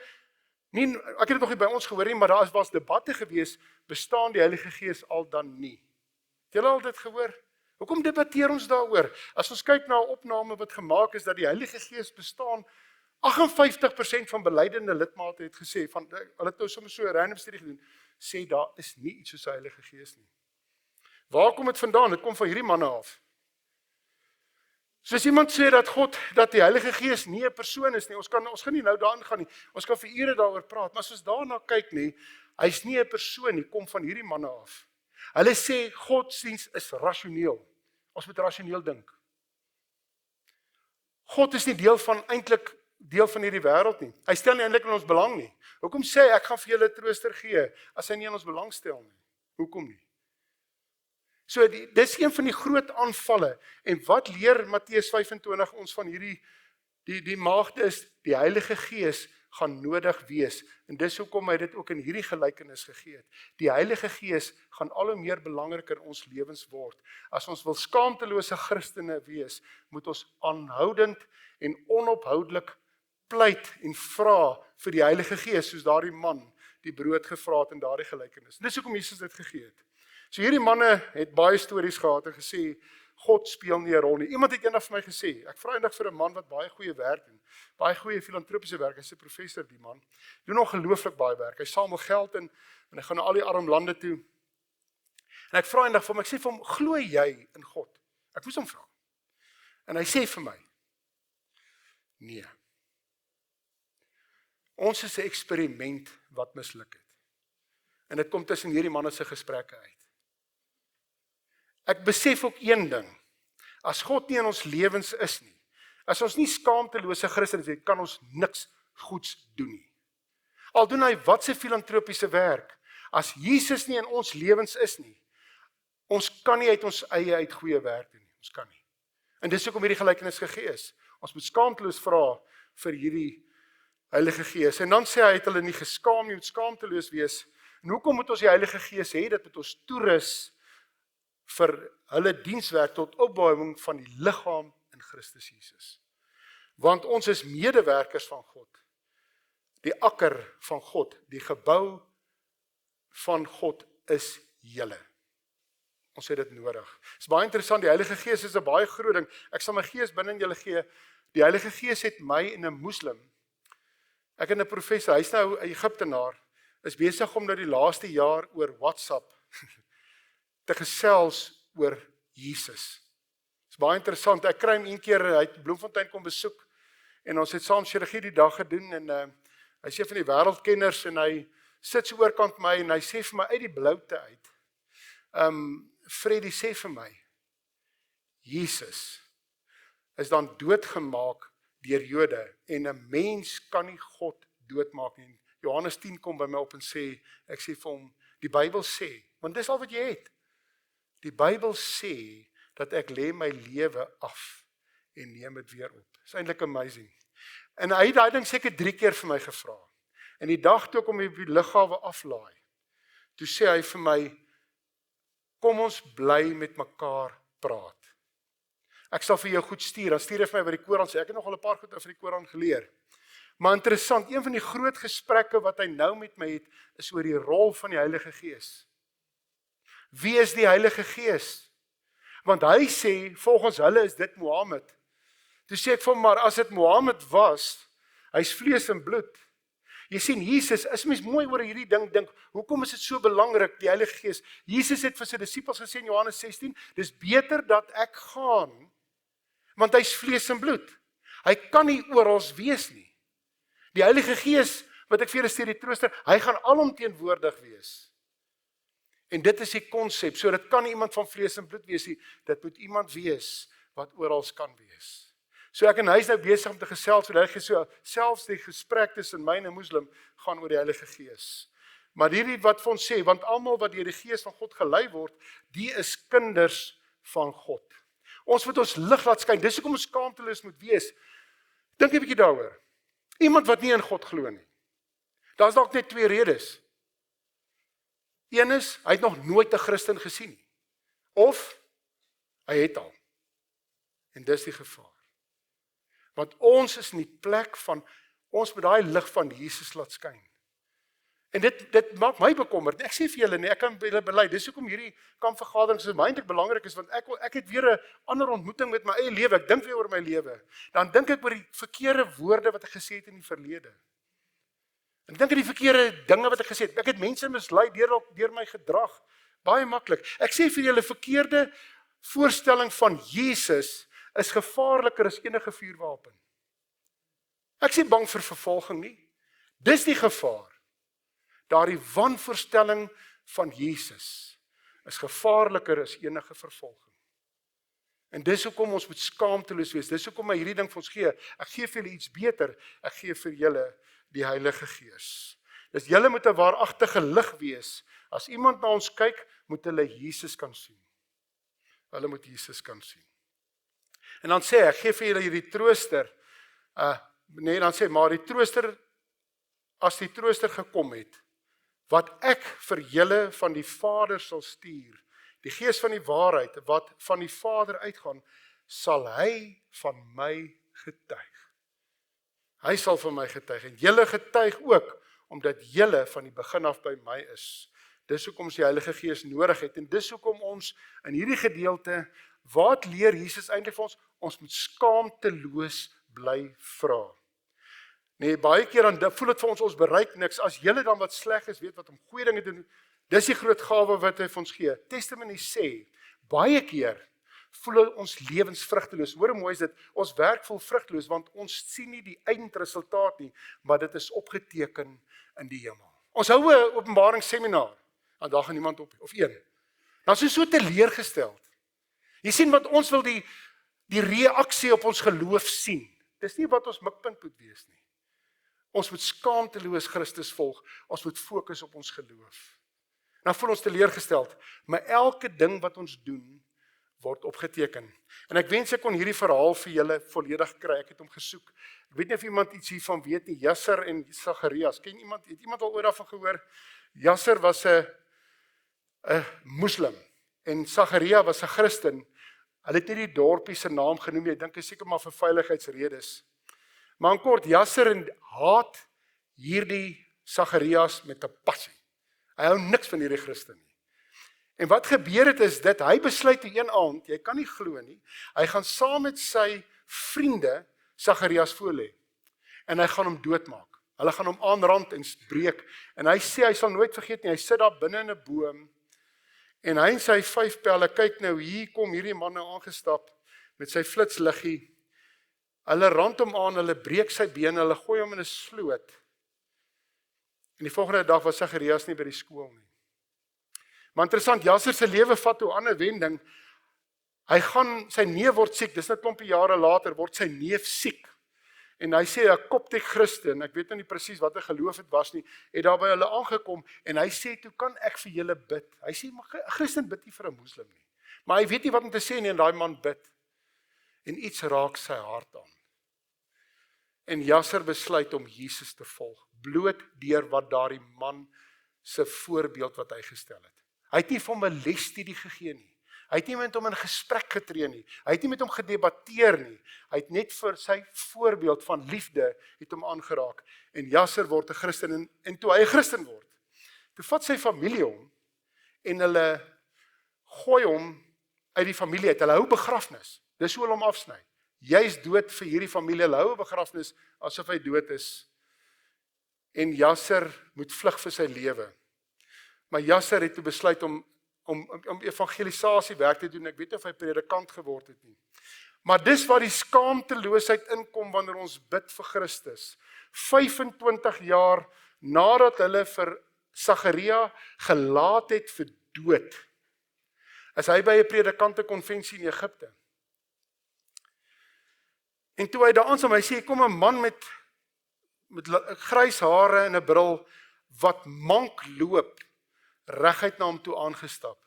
Nie, ek het dit nog nie by ons gehoor nie, maar daar was debatte gewees, bestaan die Heilige Gees al dan nie? Het julle al dit gehoor? Hoekom debatteer ons daaroor? As ons kyk na 'n opname wat gemaak is dat die Heilige Gees bestaan, 58% van beleidende lidmate het gesê, hulle het nou soms so 'n random studie gedoen, sê daar is nie iets soos 'n Heilige Gees nie. Waar kom dit vandaan? Dit kom van hierdie manne af. Soos iemand sê dat die Heilige Gees nie 'n persoon is nie, ons gaan nie nou daarin gaan nie, ons kan vir ure daaroor praat, maar as ons daarna kyk nie, hy's nie 'n persoon nie, kom van hierdie manne af. Hulle sê godsdiens is rasioneel. Ons moet rasioneel dink. God is nie eintlik deel van hierdie wêreld nie. Hy stel nie eintlik in ons belang nie. Hoekom sê hy, ek gaan vir julle trooster gee, as hy nie in ons belang stel nie? Hoekom nie? So, dis een van die groot aanvalle. En wat leer Matteus 25 ons van hierdie, die maagde is, die Heilige Gees gaan nodig wees. En dis hoekom hy dit ook in hierdie gelykenis gegee het. Die Heilige Gees gaan al hoe meer belangriker in ons lewens word. As ons wil skaamtelose Christene wees, moet ons aanhoudend en onophoudelik pleit en vra vir die Heilige Gees, soos daardie man die brood gevra het in daardie gelykenis. Dis hoekom Jesus dit gegee het. So hierdie manne het baie stories gehad en gesê, God speel nie 'n rol nie. Iemand het eendag vir my gesê, ek vra eendag vir 'n man wat baie goeie werk doen, baie goeie filantropiese werk, hy's 'n professor die man, doen ongelooflik baie werk, hy samel geld in, en hy gaan na al die arm lande toe, en ek vra eendag vir hom, ek sê vir hom, glo jy in God? Ek moes hom vra, en hy sê vir my, nee, ons is 'n eksperiment wat misluk het, en dit kom tussen hierdie manne se gesprekke uit. Ek besef ook een ding, as God nie in ons lewens is nie, as ons nie skaamtelose Christene is, kan ons niks goeds doen nie. Al doen hy wat se filantropiese werk, as Jesus nie in ons lewens is nie, ons kan nie uit ons eie uit goeie werk doen nie, ons kan nie. En dis hoekom hierdie gelykenis gegee is. Ons moet skaamteloos vra vir hierdie Heilige Gees. En dan sê hy het hulle nie geskaam nie, moet skaamteloos wees. En hoekom moet ons die Heilige Gees hê? Dit moet ons toerus vir hulle dienswerk tot opbouing van die liggaam in Christus Jesus. Want ons is medewerkers van God. Die akker van God, die gebou van God is julle. Ons het dit nodig. Dit is baie interessant, die Heilige Gees is 'n baie groot ding. Ek sal my gees binne in julle gee. Die Heilige Gees het my en 'n moslim. Ek en 'n professor, hy's nou 'n Egiptenaar, is besig om nou die laaste jaar oor WhatsApp te gesels oor Jesus. Dit is baie interessant. Ek kry hom een keer, hy het Bloemfontein kom besoek en ons het saam chirurgie die dag gedoen en hy sê van die wêreldkenners en hy sit so oorkant my en hy sê vir my uit die bloute uit. Freddy sê vir my, Jesus is dan doodgemaak deur Jode en 'n mens kan nie God doodmaak nie. Johannes 10 kom by my op en sê, ek sê vir hom, die Bybel sê, want dis al wat jy het. Die Bybel sê dat ek lê my lewe af en neem dit weer op. Dis eintlik amazing. En hy het daai ding seker 3 keer vir my gevra. En die dag toe ek hom op die lughawe aflaai, toe sê hy vir my, kom ons bly met mekaar praat. Ek sal vir jou goed stuur, dan stuur hy vir my wat die Koran sê. Ek het nog al 'n paar goed oor die Koran geleer. Maar interessant, een van die groot gesprekke wat hy nou met my het, is oor die rol van die Heilige Gees. Wie is die Heilige Gees? Want hy sê, volgens hulle is dit Mohammed. Toe sê ek vir hom, maar as dit Mohammed was, hy's vlees en bloed. Jy sien, Jesus, is mens mooi oor hierdie dink, hoekom is dit so belangrik, die Heilige Gees? Jesus het vir sy disippels gesê in Johannes 16, dis beter dat ek gaan, want hy's vlees en bloed. Hy kan nie oral wees nie. Die Heilige Gees, wat ek vir julle sê, die trooster, hy gaan alomteenwoordig wees. En dit is die konsep, so dit kan nie iemand van vlees en bloed wees nie, dit moet iemand wees, wat oral kan wees. So ek en hy is nou besig om te gesels oor die Heilige Gees, so selfs die gesprek tussen my en 'n moslim gaan oor die Heilige Gees. Maar hierdie wat vir ons sê, want almal wat deur die Gees van God gelei word, die is kinders van God. Ons moet ons lig laat skyn, dis hoekom ons skaamteloos moet wees. Dink 'n bietjie daaroor. Iemand wat nie in God glo nie. Daar's dalk net 2 redes. Een is, hy het nog nooit 'n Christen gesien nie. Of, hy het al. En dis die gevaar. Want ons is in die plek van, ons moet daai lig van Jesus laat skyn. En dit maak my bekommerd. Ek sê vir julle nie, ek kan julle bely, dis hoekom hierdie kampvergaderings vir my eintlik belangrik is, want ek het weer 'n ander ontmoeting met my eie lewe, ek dink weer oor my lewe. Dan dink ek oor die verkeerde woorde wat ek gesê het in die verlede. En ek dink aan die verkeerde dinge wat ek gesê het. Ek het mense mislei deur my gedrag. Baie maklik. Ek sê vir julle, verkeerde voorstelling van Jesus is gevaarliker as enige vuurwapen. Ek sê bang vir vervolging nie. Dis die gevaar. Daardie wanvoorstelling van Jesus is gevaarliker as enige vervolging. En dis hoekom ons moet skaamteloos wees. Dis hoekom my hierdie ding vir ons gee. Ek gee vir julle iets beter. Ek gee vir julle die Heilige Gees. Dus julle moet 'n waaragtige lig wees. As iemand na ons kyk, moet hulle Jesus kan sien. Hulle moet Jesus kan sien. En dan sê ek gee vir julle hierdie trooster. Dan sê maar die trooster, as die trooster gekom het, wat ek vir julle van die Vader sal stuur, die Gees van die waarheid, wat van die Vader uitgaan, sal hy van my getuig. Hy sal vir my getuig en julle getuig ook, omdat julle van die begin af by my is. Dis hoekom ons die Heilige Gees nodig het en dis hoekom ons in hierdie gedeelte, wat leer Jesus eintlik vir ons? Ons moet skaamteloos bly vra. Nee, baie keer dan voel dit vir ons bereik niks. As julle dan wat sleg is, weet wat om goeie dinge te doen, dis die groot gawe wat hy vir ons gee. Testament sê, baie keer voel ons lewens vrugteloos. Hoor hoe mooi is dit, ons werk voel vrugteloos, want ons sien nie die eindresultaat nie, maar dit is opgeteken in die hemel. Ons hou 'n openbaringsseminaar, en daar gaan niemand op, of een. Dan is ons so teleurgesteld. Jy sien wat ons wil die reaksie op ons geloof sien. Dis nie wat ons mikpunt moet wees nie. Ons moet skaamteloos Christus volg, ons moet fokus op ons geloof. Dan voel ons teleurgesteld, maar elke ding wat ons doen, word opgeteken. En ek wens ek kon hierdie verhaal vir julle volledig kry, ek het hom gesoek. Ek weet nie of iemand iets hiervan weet nie, Jasser en Sagarias, het iemand al ooit daarvan gehoor? Jasser was 'n moslim, en Sagaria was 'n Christen. Hulle het nie die dorpie se naam genoem nie, ek dink is seker maar vir veiligheidsredes. Maar in kort, Jasser haat hierdie Sagarias met 'n passie. Hy hou niks van hierdie Christen nie. En wat gebeur het is dit, hy besluit die een aand, jy kan nie glo nie, hy gaan saam met sy vriende Sagarias voorlê. En hy gaan hom doodmaak. Hulle gaan hom aanrand en breek. En hy sê, hy sal nooit vergeet nie, hy sit daar binne in 'n boom, en hy en sy 5 pelle, kyk nou, hier kom hierdie man nou aangestap, met sy flitsliggie. Hulle rand hom aan, hulle breek sy bene, hulle gooi hom in 'n sloot. En die volgende dag was Sagarias nie by die skool nie. Maar interessant, Jasser se lewe vat 'n ander wending. Sy neef word siek, dis 'n klompie jare later, word sy neef siek. En hy sê, 'n Koptiek Christen, ek weet nou nie presies wat 'n geloof het was nie, het daar by hulle aangekom, en hy sê, toe kan ek vir julle bid. Hy sê, maar 'n Christen bid nie vir 'n moslim nie. Maar hy weet nie wat om te sê nie, en daai man bid. En iets raak sy hart aan. En Jasser besluit om Jesus te volg, bloot deur wat daardie man se voorbeeld wat hy gestel het. Hy het nie vir hom 'n lesstudie gegee nie. Hy het nie met hom in gesprek getree nie. Hy het nie met hom gedebatteer nie. Hy het net vir sy voorbeeld van liefde het hom aangeraak. En Jasser word 'n Christen en toe hy 'n Christen word, toe vat sy familie hom en hulle gooi hom uit die familie uit. Hulle hou begrafnis. Dis hoe hulle hom afsny. Jy is dood vir hierdie familie. Hulle hou 'n begrafnis asof hy dood is. En Jasser moet vlug vir sy lewe. Maar Jasser het toe besluit om evangelisasie werk te doen. Ek weet nie of hy predikant geword het nie. Maar dis waar die skaamteloosheid inkom wanneer ons bid vir Christus. 25 jaar nadat hulle vir Sagaria gelaat het vir dood, is hy by 'n predikantekonvensie in Egipte. En toe hy daar aansom, hy sê, kom 'n man met grys hare en 'n bril, wat mank loop, reguit na hom toe aangestap.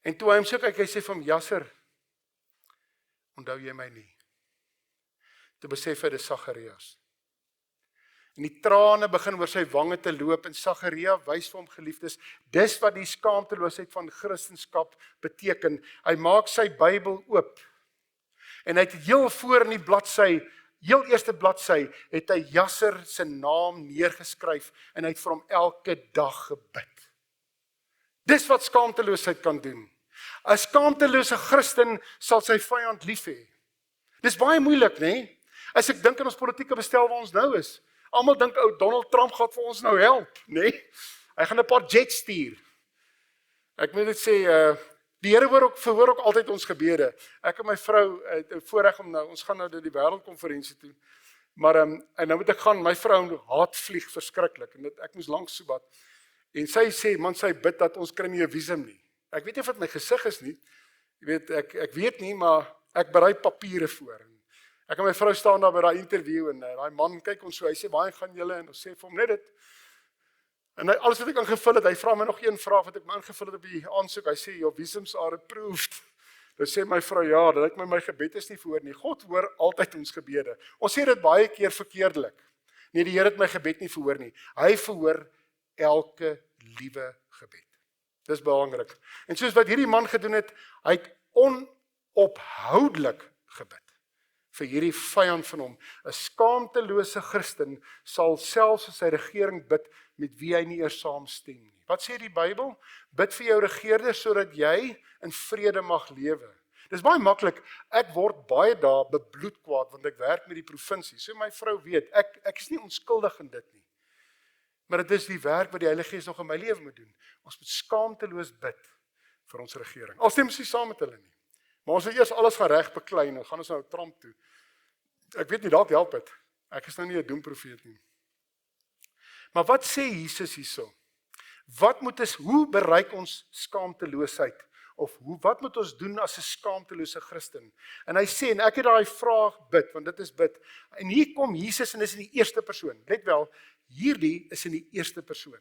En toe hy hom so kyk, hy sê vir hom, Jasser, onthou jy my nie? Toe besef hy, dis Sagarias. En die trane begin oor sy wange te loop, en Sagaria wys vir hom, geliefdes, dis wat die skaamteloosheid van Christendom beteken. Hy maak sy Bybel oop, en hy het heel voor in die bladsy, heel eerste bladsy, het hy Jasser se naam neergeskryf, en hy het vir hom elke dag gebid. Dis wat skaamteloosheid kan doen. 'n Skaamtelose Christen sal sy vyand lief hê. Dis baie moeilik, né? As ek dink aan ons politieke bestel waar ons nou is, almal dink ou Donald Trump gaan vir ons nou help, né? Hy gaan 'n paar jets stuur. Ek moet dit sê, die Here verhoor ook altyd ons gebede. Ek en my vrou het voorreg om ons gaan nou die wêreldkonferensie toe. Maar en nou moet ek gaan, my vrou haat vlieg verskriklik, en ek moes lank sobat. En sy sê, man, sy bid dat ons kry nie 'n visum nie. Ek weet nie of dit my gesig is nie. Jy weet, ek weet nie, maar ek berei papiere voor. Ek en my vrou staan daar by daai interview, en daai man kyk ons so, hy sê, waar gaan julle? En ons sê vir hom net dit. En alles wat ek ingevul het, hy vra my nog een vraag wat ek my ingevul het op die aansoek. Hy sê, your visums are approved. Dan sê my vrou, ja, dat ek my gebed is nie verhoor nie. God hoor altyd ons gebede. Ons sê dit baie keer verkeerdelik. Nee, die Here het my gebed nie verhoor nie. Hy verhoor elke liewe gebed. Dis belangrik. En soos wat hierdie man gedoen het, hy het onophoudelik gebid. vir hierdie vyand van hom. 'n Skaamtelose Christen sal selfs in sy regering bid met wie hy nie eers saamstem nie. Wat sê die Bybel? Bid vir jou regerder sodat jy in vrede mag lewe. Dis baie maklik. Ek word baie dae bebloed kwaad want ek werk met die provinsie. So my vrou weet, ek is nie onskuldig in dit nie. Maar dit is die werk wat die Heilige Gees nog in my lewe moet doen. Ons moet skaamteloos bid vir ons regering. Al stem ons nie saam met hulle nie. Maar ons moet eers alles gaan reg beklei, nou gaan ons nou Trump toe. Ek weet nie, dalk help dit. Ek is nou nie 'n doemprofeet nie. Maar wat sê Jesus hierso? Hoe bereik ons skaamteloosheid? Of wat moet ons doen as 'n skaamtelose Christen? En hy sê, en ek het daai vraag bid, want dit is bid. En hier kom Jesus en is in die eerste persoon. Let wel, hierdie is in die eerste persoon.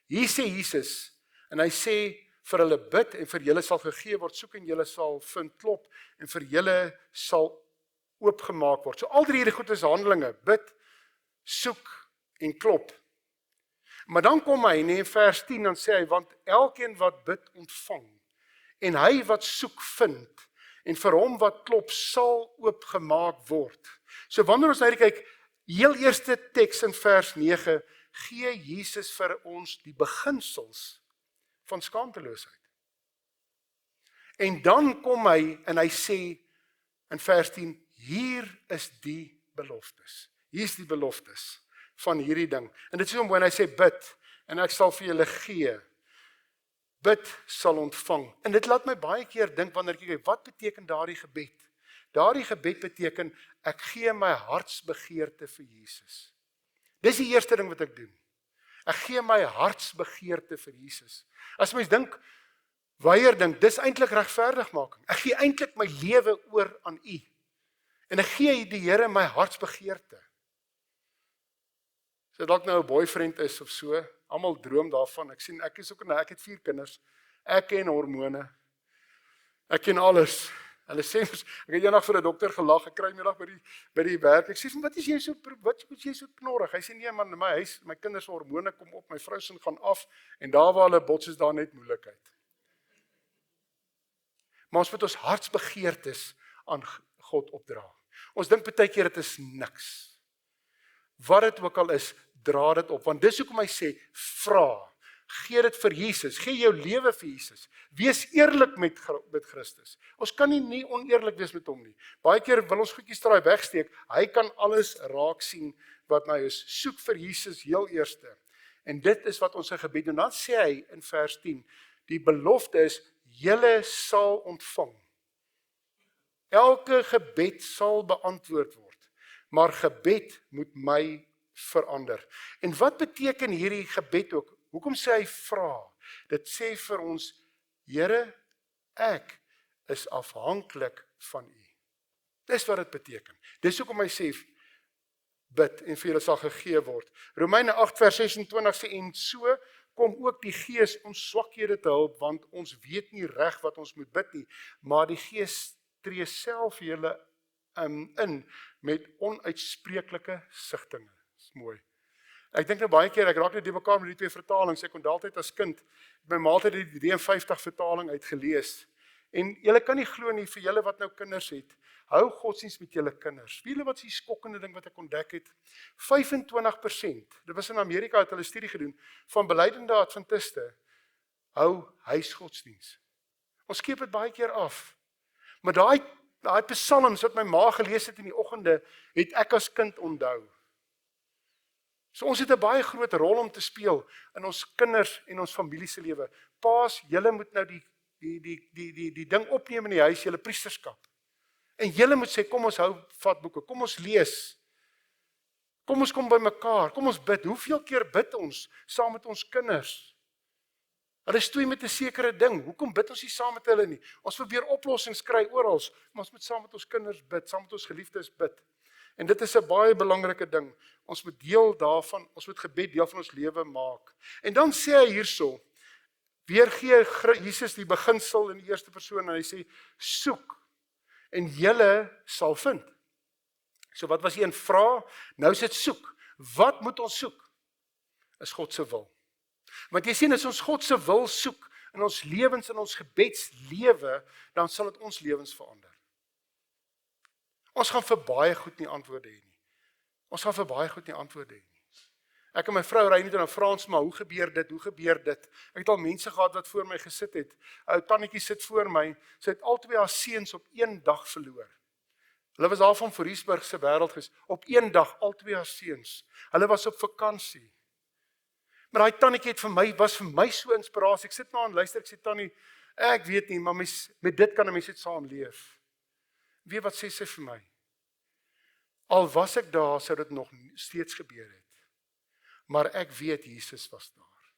Hier sê Jesus, en hy sê vir hulle bid, en vir julle sal gegee word, soek en julle sal vind, klop, en vir julle sal oopgemaak word. So al hierdie goed is handelinge, bid, soek en klop. Maar dan kom hy, in vers 10, dan sê hy, want elkeen wat bid ontvang, en hy wat soek vind, en vir hom wat klop sal oopgemaak word. So wanneer ons nou kyk, heel eerste teks in vers 9, gee Jesus vir ons die beginsels van skaamteloosheid. En dan kom hy en hy sê in vers 10, hier is die beloftes. Hier is die beloftes van hierdie ding. En dit is so mooi, hy sê bid, en ek sal vir julle gee. Bid sal ontvang. En dit laat my baie keer dink wanneer ek kyk, wat beteken daardie gebed? Daardie gebed beteken, ek gee my hartsbegeerte vir Jesus. Dis die eerste ding wat ek doen. Ek gee my hartsbegeerte vir Jesus. As mens dink, weier dink, dis eintlik regverdigmaking. Ek gee eintlik my lewe oor aan U. En ek gee die Here my hartsbegeerte. So dalk nou 'n boyfriend is of so, almal droom daarvan. Ek sien, ek het 4 kinders. Ek ken hormone. Ek ken alles. Hulle sê, ek het eendag vir 'n dokter gelag, ek kry middag by die werk. Ek sê, wat is jy so knorrig? Hy sê, nee man, in my huis, my kinders se hormone kom op, my vrou se gaan af, en daar waar hulle bots is daar net moeilikheid. Maar ons moet ons hartsbegeertes aan God opdra. Ons dink baie keer dit is niks. Wat dit ook al is, dra dit op. Want dis hoekom hy sê, vra. Gee dit vir Jesus. Gee jou lewe vir Jesus. Wees eerlik met Christus. Ons kan nie oneerlik wees met hom nie. Baie keer wil ons goedjies draai wegsteek. Hy kan alles raak sien wat nou is. Soek vir Jesus heel eerste. En dit is wat ons gebed doen. Dan sê hy in vers 10, die belofte is, julle sal ontvang. Elke gebed sal beantwoord word. Maar gebed moet my verander. En wat beteken hierdie gebed ook? Hoekom sê hy vra? Dit sê vir ons, Here, ek is afhanklik van U. Dis wat dit beteken. Dis hoekom hy sê, bid en vir julle sal gegee word. Romeine 8 vers 26 sê, en so kom ook die Gees ons swakhede te help, want ons weet nie reg wat ons moet bid nie, maar die Gees tree self vir julle in met onuitspreeklike sigtinge. Dis mooi. Ek dink nou baie keer, ek raak net die mekaar met die 2 vertalings, ek kon altyd as kind, my ma het die 53 vertaling uitgelees, en julle kan nie glo nie, vir julle wat nou kinders het, hou godsdienst met julle kinders. Wie julle wat is die skokkende ding wat ek ontdek het? 25%, dit was in Amerika, het hulle studie gedoen, van beleidende adventiste, hou huisgodsdienst. Ons skeep het baie keer af, maar daai psalms wat my ma gelees het in die oggende, het ek as kind onthou. So ons het 'n baie groot rol om te speel in ons kinders en ons familie se lewe. Paas, julle moet nou die ding opneem in die huis, julle priesterskap. En julle moet sê, kom ons vat boeke, kom ons lees. Kom ons kom by mekaar, kom ons bid. Hoeveel keer bid ons saam met ons kinders? Hulle stoei met 'n sekere ding. Hoekom bid ons nie saam met hulle nie? Ons probeer oplossings kry oral, maar ons moet saam met ons kinders bid, saam met ons geliefdes bid. En dit is 'n baie belangrike ding. Ons moet deel daarvan, ons moet gebed deel van ons lewe maak. En dan sê hy hierso, weer gee Jesus die beginsel in die eerste persoon en hy sê, soek en julle sal vind. So wat was een vra? Nou is dit soek. Wat moet ons soek? Is God se wil. Want jy sien, as ons God se wil soek in ons lewens, in ons gebedslewe, dan sal dit ons lewens verander. Ons gaan vir baie goed nie antwoorde hê nie. Ons gaan vir baie goed nie antwoorde hê nie. Ek en my vrou ry net in Frans, maar hoe gebeur dit? Hoe gebeur dit? Ek het al mense gehad wat voor my gesit het. 'n Tannetjie sit voor my. Sy het albei haar seuns op een dag verloor. Hulle was daar van Fouriesburg se wêreld gewees. Op een dag albei haar seuns. Hulle was op vakansie. Maar daai tannetjie het was vir my so inspirasie. Ek sit na en luister, ek sê tannie, ek weet nie, maar met dit kan 'n mens net saam leef. Weet wat sê sy vir my? Al was ek daar, sou dit nog steeds gebeur het. Maar ek weet Jesus was daar.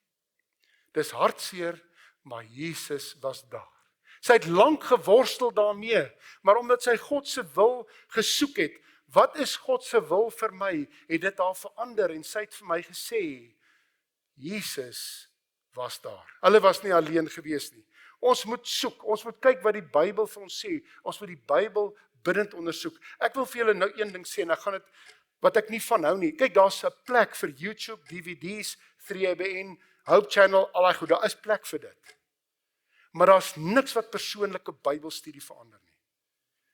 Dis hartseer, maar Jesus was daar. Sy het lank geworstel daarmee, maar omdat sy God se wil gesoek het, wat is God se wil vir my, het dit haar verander en sy het vir my gesê, Jesus was daar. Hulle was nie alleen gewees nie. Ons moet soek, ons moet kyk wat die Bybel vir ons sê, ons moet die Bybel bidend ondersoek. Ek wil vir julle nou een ding sê, en ek gaan dit, wat ek nie van hou nie. Kyk, daar's 'n plek vir YouTube, DVD's, 3ABN, Hope Channel, al daai goed, daar is plek vir dit. Maar daar's niks wat persoonlike Bybelstudie verander nie.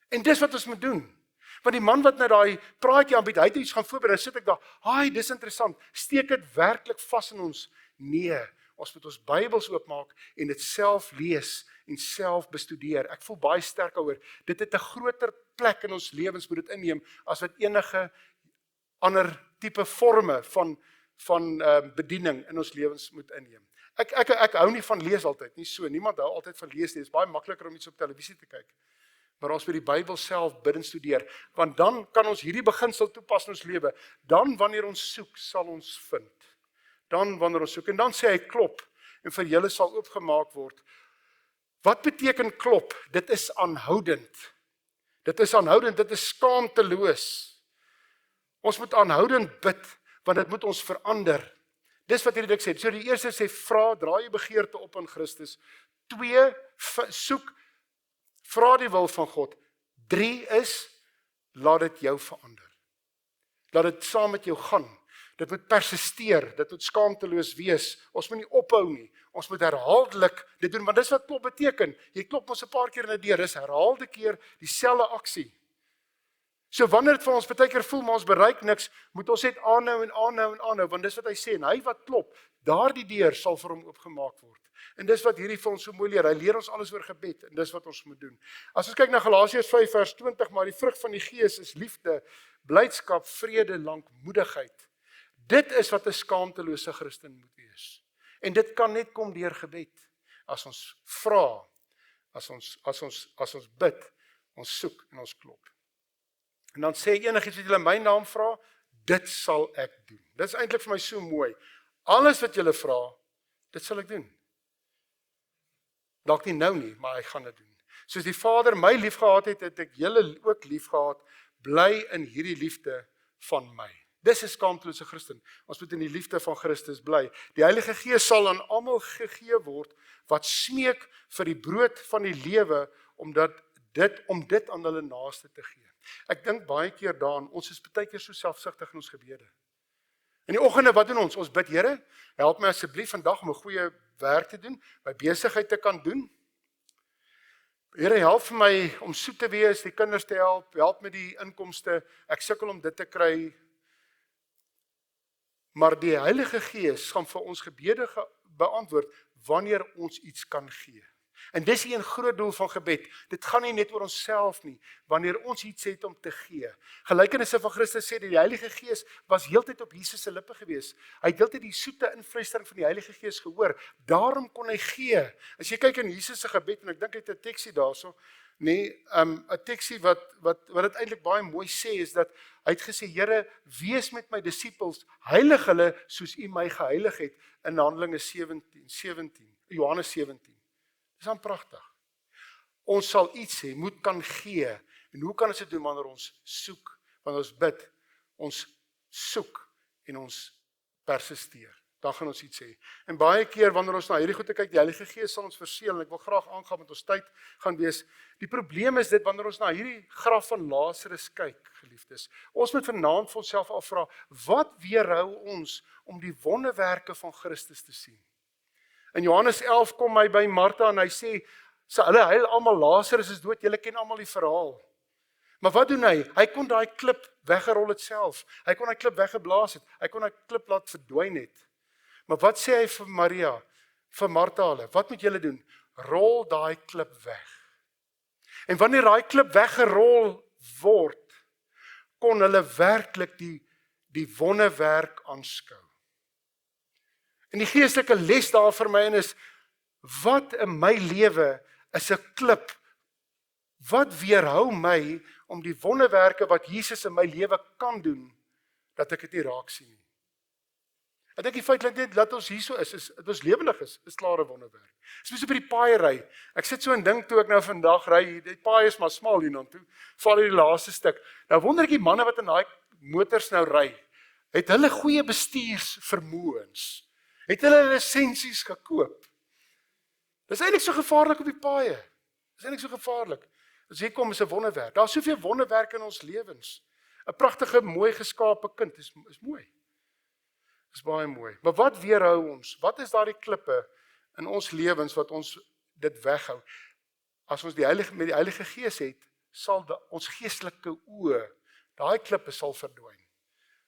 En dis wat ons moet doen. Want die man wat nou daai praatjie aanbied, hy het iets gaan voorberei, sit ek daar, "Haai, dis interessant. Steek dit werklik vas in ons?" Nee, ons moet ons Bybels oopmaak en dit self lees en self bestudeer. Ek voel baie sterk daaroor. Dit het 'n groter plek in ons lewens moet dit inneem as wat enige ander tipe forme van bediening in ons lewens moet inneem. Ek hou nie van lees altyd, nie so. Niemand hou altyd van lees nie. Dit is baie makliker om iets op televisie te kyk. Maar ons moet die Bybel self bid en studeer, want dan kan ons hierdie beginsel toepas in ons lewe. Dan wanneer ons soek, sal ons vind. Dan wanneer ons soek, en dan sê hy klop, en vir julle sal oopgemaak word. Wat beteken klop? Dit is aanhoudend. Dit is aanhoudend, dit is skaamteloos. Ons moet aanhoudend bid, want dit moet ons verander. Dis wat hierdie dik sê. So die eerste sê, vra, draai jou begeerte op in Christus. 2, soek, vra die wil van God. 3 is, laat dit jou verander. Laat dit saam met jou gaan. Dit moet persisteer, dit moet skaamteloos wees. Ons moet nie ophou nie. Ons moet herhaaldelik dit doen, want dis wat klop beteken. Jy klop ons 'n paar keer in 'n deur, dis herhaalde keer dieselfde aksie. So wanneer dit vir ons baie keer voel, maar ons bereik niks, moet ons net aanhou en aanhou en aanhou, want dis wat hy sê, en hy wat klop, daardie deur sal vir hom oopgemaak word. En dis wat hierdie vir ons so mooi leer, hy leer ons alles oor gebed, en dis wat ons moet doen. As ons kyk na Galasiërs 5 vers 20, maar die vrug van die Gees is liefde, blydskap, vrede, lankmoedigheid. Dit is wat 'n skaamtelose Christen moet wees. En dit kan net kom deur gebed. As ons vra, as ons bid, ons soek en ons klop. En dan sê enigiets wat julle my naam vra, dit sal ek doen. Dit is eintlik vir my so mooi. Alles wat julle vra, dit sal ek doen. Dalk nie nou nie, maar ek gaan dit doen. Soos die Vader my liefgehad het, het ek julle ook liefgehad. Bly in hierdie liefde van my. Dis 'n skaamtelose Christen. Ons moet in die liefde van Christus bly. Die Heilige Gees sal aan almal gegee word wat smeek vir die brood van die lewe om dit aan hulle naaste te gee. Ek dink baie keer daaraan, ons is baie keer so selfsugtig in ons gebede. In die oggende, wat doen ons? Ons bid, Here, help my asseblief vandag om 'n goeie werk te doen, my besigheid te kan doen. Here, help vir my om soet te wees, die kinders te help met die inkomste. Ek sukkel om dit te kry. Maar die Heilige Gees gaan vir ons gebede beantwoord wanneer ons iets kan gee. En dis 'n groot doel van gebed. Dit gaan nie net oor onsself nie, wanneer ons iets het om te gee. Gelykenisse van Christus sê dat die Heilige Gees was heeltyd op Jesus se lippe gewees. Hy het heeltyd die soete influistering van die Heilige Gees gehoor. Daarom kon hy gee. As jy kyk in Jesus se gebed, en ek dink hy het 'n teksie daarso, 'n teksie wat dit eintlik baie mooi sê, is dat hy het gesê, Here, wees met my disippels, heilig hulle soos U my geheilig het, in Handelinge 17, Johannes 17. Dis dan pragtig. Ons sal iets hê, moet kan gee. En hoe kan ons dit doen? Wanneer ons soek, wanneer ons bid, ons soek en ons persisteer. Dan gaan ons iets hê. En baie keer wanneer ons na hierdie goed kyk, die Heilige Gees sal ons verseël, en ek wil graag aangaan met ons tyd gaan wees. Die probleem is dit, wanneer ons na hierdie graf van Lazarus kyk, geliefdes, ons moet vanaand vir onsself afvra, wat weerhou ons om die wonderwerke van Christus te sien? In Johannes 11 kom hy by Martha en hy sê, hulle huil almal, Lazarus is dood, julle ken almal die verhaal. Maar wat doen hy? Hy kon daai klip weggerol het self. Hy kon daai klip weggeblaas het. Hy kon daai klip laat verdwyn het. Maar wat sê hy vir Maria, vir Martha hulle? Wat moet julle doen? Rol daai klip weg. En wanneer daai klip weggerol word, kon hulle werklik die wonderwerk aanskou. En die geestelike les daar vir my is, wat in my lewe is 'n klip, wat weerhou my om die wonderwerke wat Jesus in my lewe kan doen, dat ek dit nie raak sien nie. Ek dink die feit dat ons hier so is dat ons lewendig is klare wonderwerk. Soos op die paai ry. Ek sit so en dink toe ek nou vandag ry, die paai is maar smal hiernatoe, val hier die laaste stuk. Nou wonder ek die manne wat in daai motors nou ry, het hulle goeie bestuursvermoëns? Het hulle lisensies gekoop? Dis eintlik so gevaarlik op die paaie. Dis eintlik so gevaarlik. As hier kom is 'n wonderwerk. Daar's soveel wonderwerke in ons lewens. 'n Pragtige, mooi geskape kind is mooi. Is baie mooi. Maar wat weerhou ons? Wat is daardie klippe in ons lewens wat ons dit weghou? As ons met die Heilige Gees het, sal ons geestelike oë, daai klippe sal verdwyn.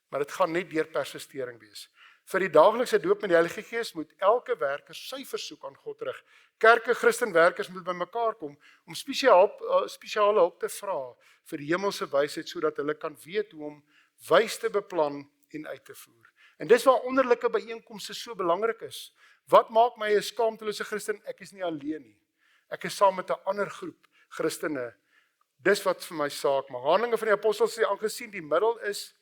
Maar dit gaan net deur persistering wees. Vir die daaglikse doop met die Heilige Gees moet elke werker sy versoek aan God rig. Kerke, Christenwerkers moet bymekaar kom om spesiale hulp te vra vir die hemelse wysheid sodat hulle kan weet hoe om wys te beplan en uit te voer. En dis waar onderlinge byeenkomste so belangrik is. Wat maak my 'n skaamtelose Christen? Ek is nie alleen nie. Ek is saam met 'n ander groep Christene. Dis wat vir my saak maak. Handelinge van die Apostels sê aangesien die middel is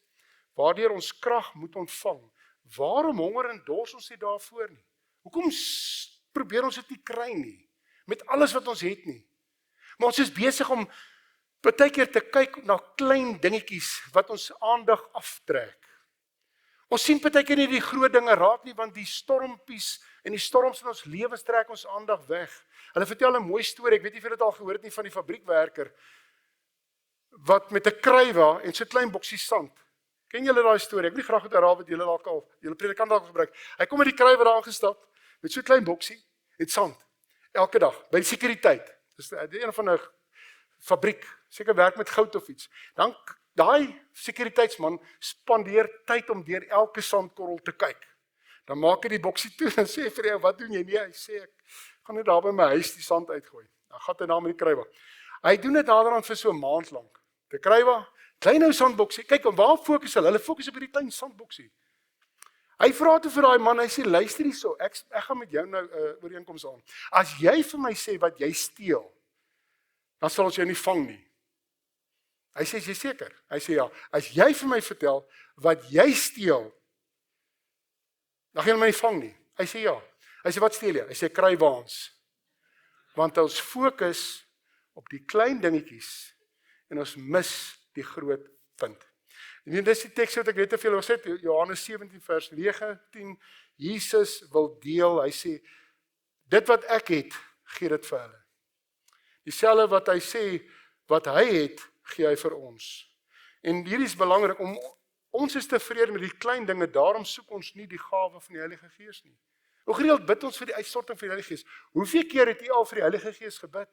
waardeur ons krag moet ontvang. Waarom honger en dors ons nie daarvoor nie? Hoekom probeer ons dit nie kry nie? Met alles wat ons het nie. Maar ons is besig om partykeer te kyk na klein dingetjies wat ons aandag aftrek. Ons sien partykeer nie die groot dinge raak nie, want die stormpies en die storms in ons lewens trek ons aandag weg. Hulle vertel 'n mooi storie, ek weet nie of julle dit al gehoor het nie, van die fabriekwerker wat met 'n kruiwa en so 'n klein boksie sand. Ken julle daai storie? Ek wil nie graag dit herhaal wat julle dalk al, julle predikant dalk gebruik. Hy kom met die kruiwa daar aangestap met so 'n klein boksie met sand elke dag by die sekuriteit. Dis een van 'n fabriek, seker werk met goud of iets. Dan daai sekuriteitsman spandeer tyd om deur elke sandkorrel te kyk. Dan maak hy die boksie toe en sê vir jou, wat doen jy? Nee, hy sê ek gaan net daar by my huis die sand uitgooi. Dan gaan hy daar met die kruiwa. Hy doen dit naderhand vir so 'n maand lank. Die kruiwa, klein ou sandboksie. Kyk, en waar fokus hulle? Hulle fokus op hierdie klein sandboksie. Hy vra toe vir daai man, hy sê luister hierso, ek gaan met jou nou ooreenkoms aan. As jy vir my sê wat jy steel, dan sal ons jou nie vang nie. Hy sê, is jy seker? Hy sê ja, as jy vir my vertel wat jy steel, dan gaan jy my nie vang nie. Hy sê ja. Hy sê, wat steel jy? Hy sê, kruiwaans. Want ons fokus op die klein dingetjies en ons mis die groot punt. En dis die teks wat ek net te veel gesê het, Johannes 17 vers 19, Jesus wil deel, hy sê, dit wat ek het, gee dit vir hulle. Dieselfde wat hy sê, wat hy het, gee hy vir ons. En hierdie is belangrik, ons is tevrede met die klein dinge, daarom soek ons nie die gawe van die Heilige Gees nie. Hoe gereeld bid ons vir die uitstorting van die Heilige Gees? Hoeveel keer het u al vir die Heilige Gees gebid?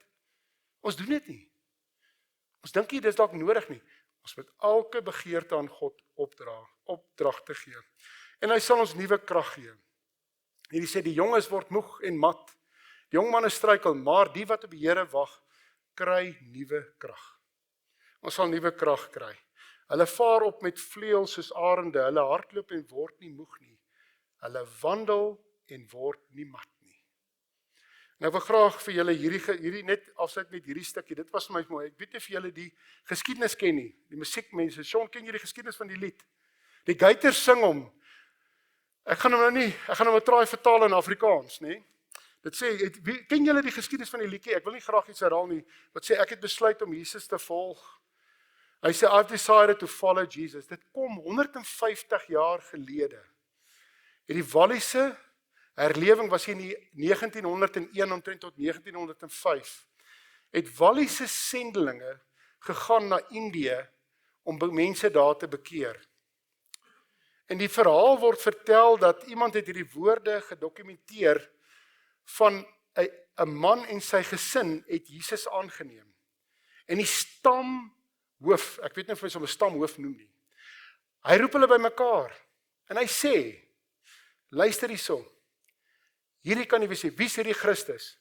Ons doen dit nie. Ons dink nie, dis dalk nodig nie. Ons moet elke begeerte aan God opdrag te gee. En hy sal ons nuwe krag gee. Hierdie sê, die jonges word moeg en mat. Die jong manne struikel, maar die wat op die Here wag, kry nuwe krag. Ons sal nuwe krag kry. Hulle vaar op met vleuels soos arende, hulle hardloop en word nie moeg nie. Hulle wandel en word nie mat nie. Nou ek wil graag vir julle hierdie net afsluit met hierdie stukkie. Dit was vir my mooi. Ek weet nie of julle die geskiedenis ken nie. Die musiekmense, Sean, ken jy die geskiedenis van die lied? Die Gators sing hom. Ek gaan hom traai vertaal in Afrikaans, nê? Dit sê, ken julle die geskiedenis van die liedjie? Ek wil nie graag iets herhaal nie. Wat sê, ek het besluit om Jesus te volg. Hy sê, I've decided to follow Jesus. Dit kom 150 jaar gelede. Die Walliese herlewing was hier in 1901 omtrent tot 1905. Het Walliese sendelinge gegaan na Indië om mense daar te bekeer. En die verhaal word vertel dat iemand het hierdie woorde gedokumenteer van 'n man en sy gesin het Jesus aangeneem. En die stam hoof, ek weet nie of hy hom 'n stamhoof noem nie. Hy roep hulle bymekaar en hy sê, luister hierson. Hierdie kan nie wees nie. Wie is hierdie Christus?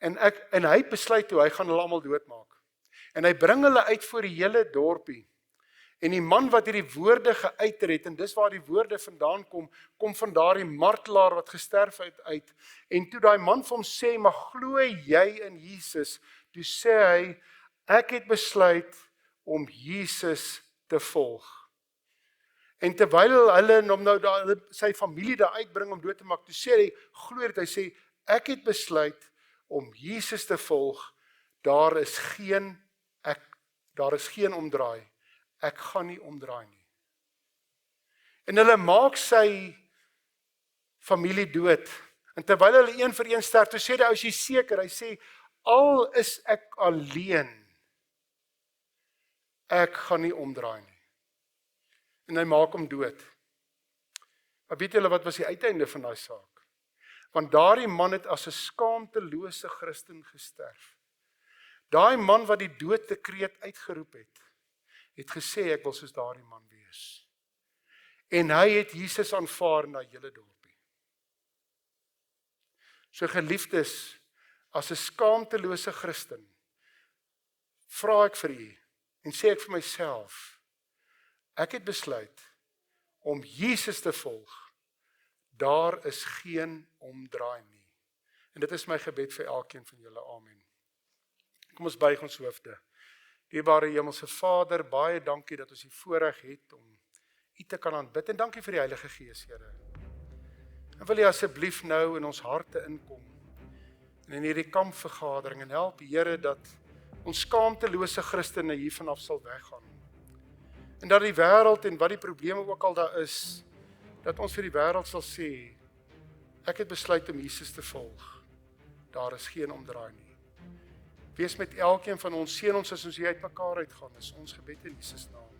En hy besluit toe hy gaan hulle almal doodmaak. En hy bring hulle uit voor die hele dorpie. En die man wat hierdie woorde geuiter het, en dis waar die woorde vandaan kom van daardie martelaar wat gesterf het uit. En toe daai man vir hom sê, maar glo jy in Jesus? Toe sê hy, ek het besluit om Jesus te volg. En terwyl hulle hom nou daar sy familie daar uitbring om dood te maak, toe sê hy, glo dit, hy sê, ek het besluit om Jesus te volg. Daar is geen omdraai. Ek gaan nie omdraai nie. En hulle maak sy familie dood. En terwyl hulle een vir een sterf, toe sê die ou, is jy seker? Hy sê, al is ek alleen, ek gaan nie omdraai nie. En hy maak hom dood. Maar weet julle wat was die uiteinde van daai saak? Want daardie man het as 'n skaamtelose Christen gesterf. Daai man wat die dooddekreet uitgeroep het gesê, ek wil soos daardie man wees. En hy het Jesus aanvaar na hele dorpie. So geliefdes, as 'n skaamtelose Christen, vra ek vir u, en sê ek vir myself, ek het besluit om Jesus te volg. Daar is geen omdraai nie. En dit is my gebed vir elkeen van julle. Amen. Kom ons buig ons hoofde. Dierbare Hemelse Vader, baie dankie dat ons die voorreg het om U te kan aanbid. En dankie vir die Heilige Gees, Here. En wil U asseblief nou in ons harte inkom. En in hierdie kampvergadering en help, Here, dat ons skaamtelose Christene hier vanaf sal weggaan. En dat die wêreld en wat die probleme ook al daar is, dat ons vir die wêreld sal sê, ek het besluit om Jesus te volg. Daar is geen omdraai nie. Wees met elkeen van ons, seën ons as ons hier uitmekaar uitgaan, is ons gebed in Jesus naam.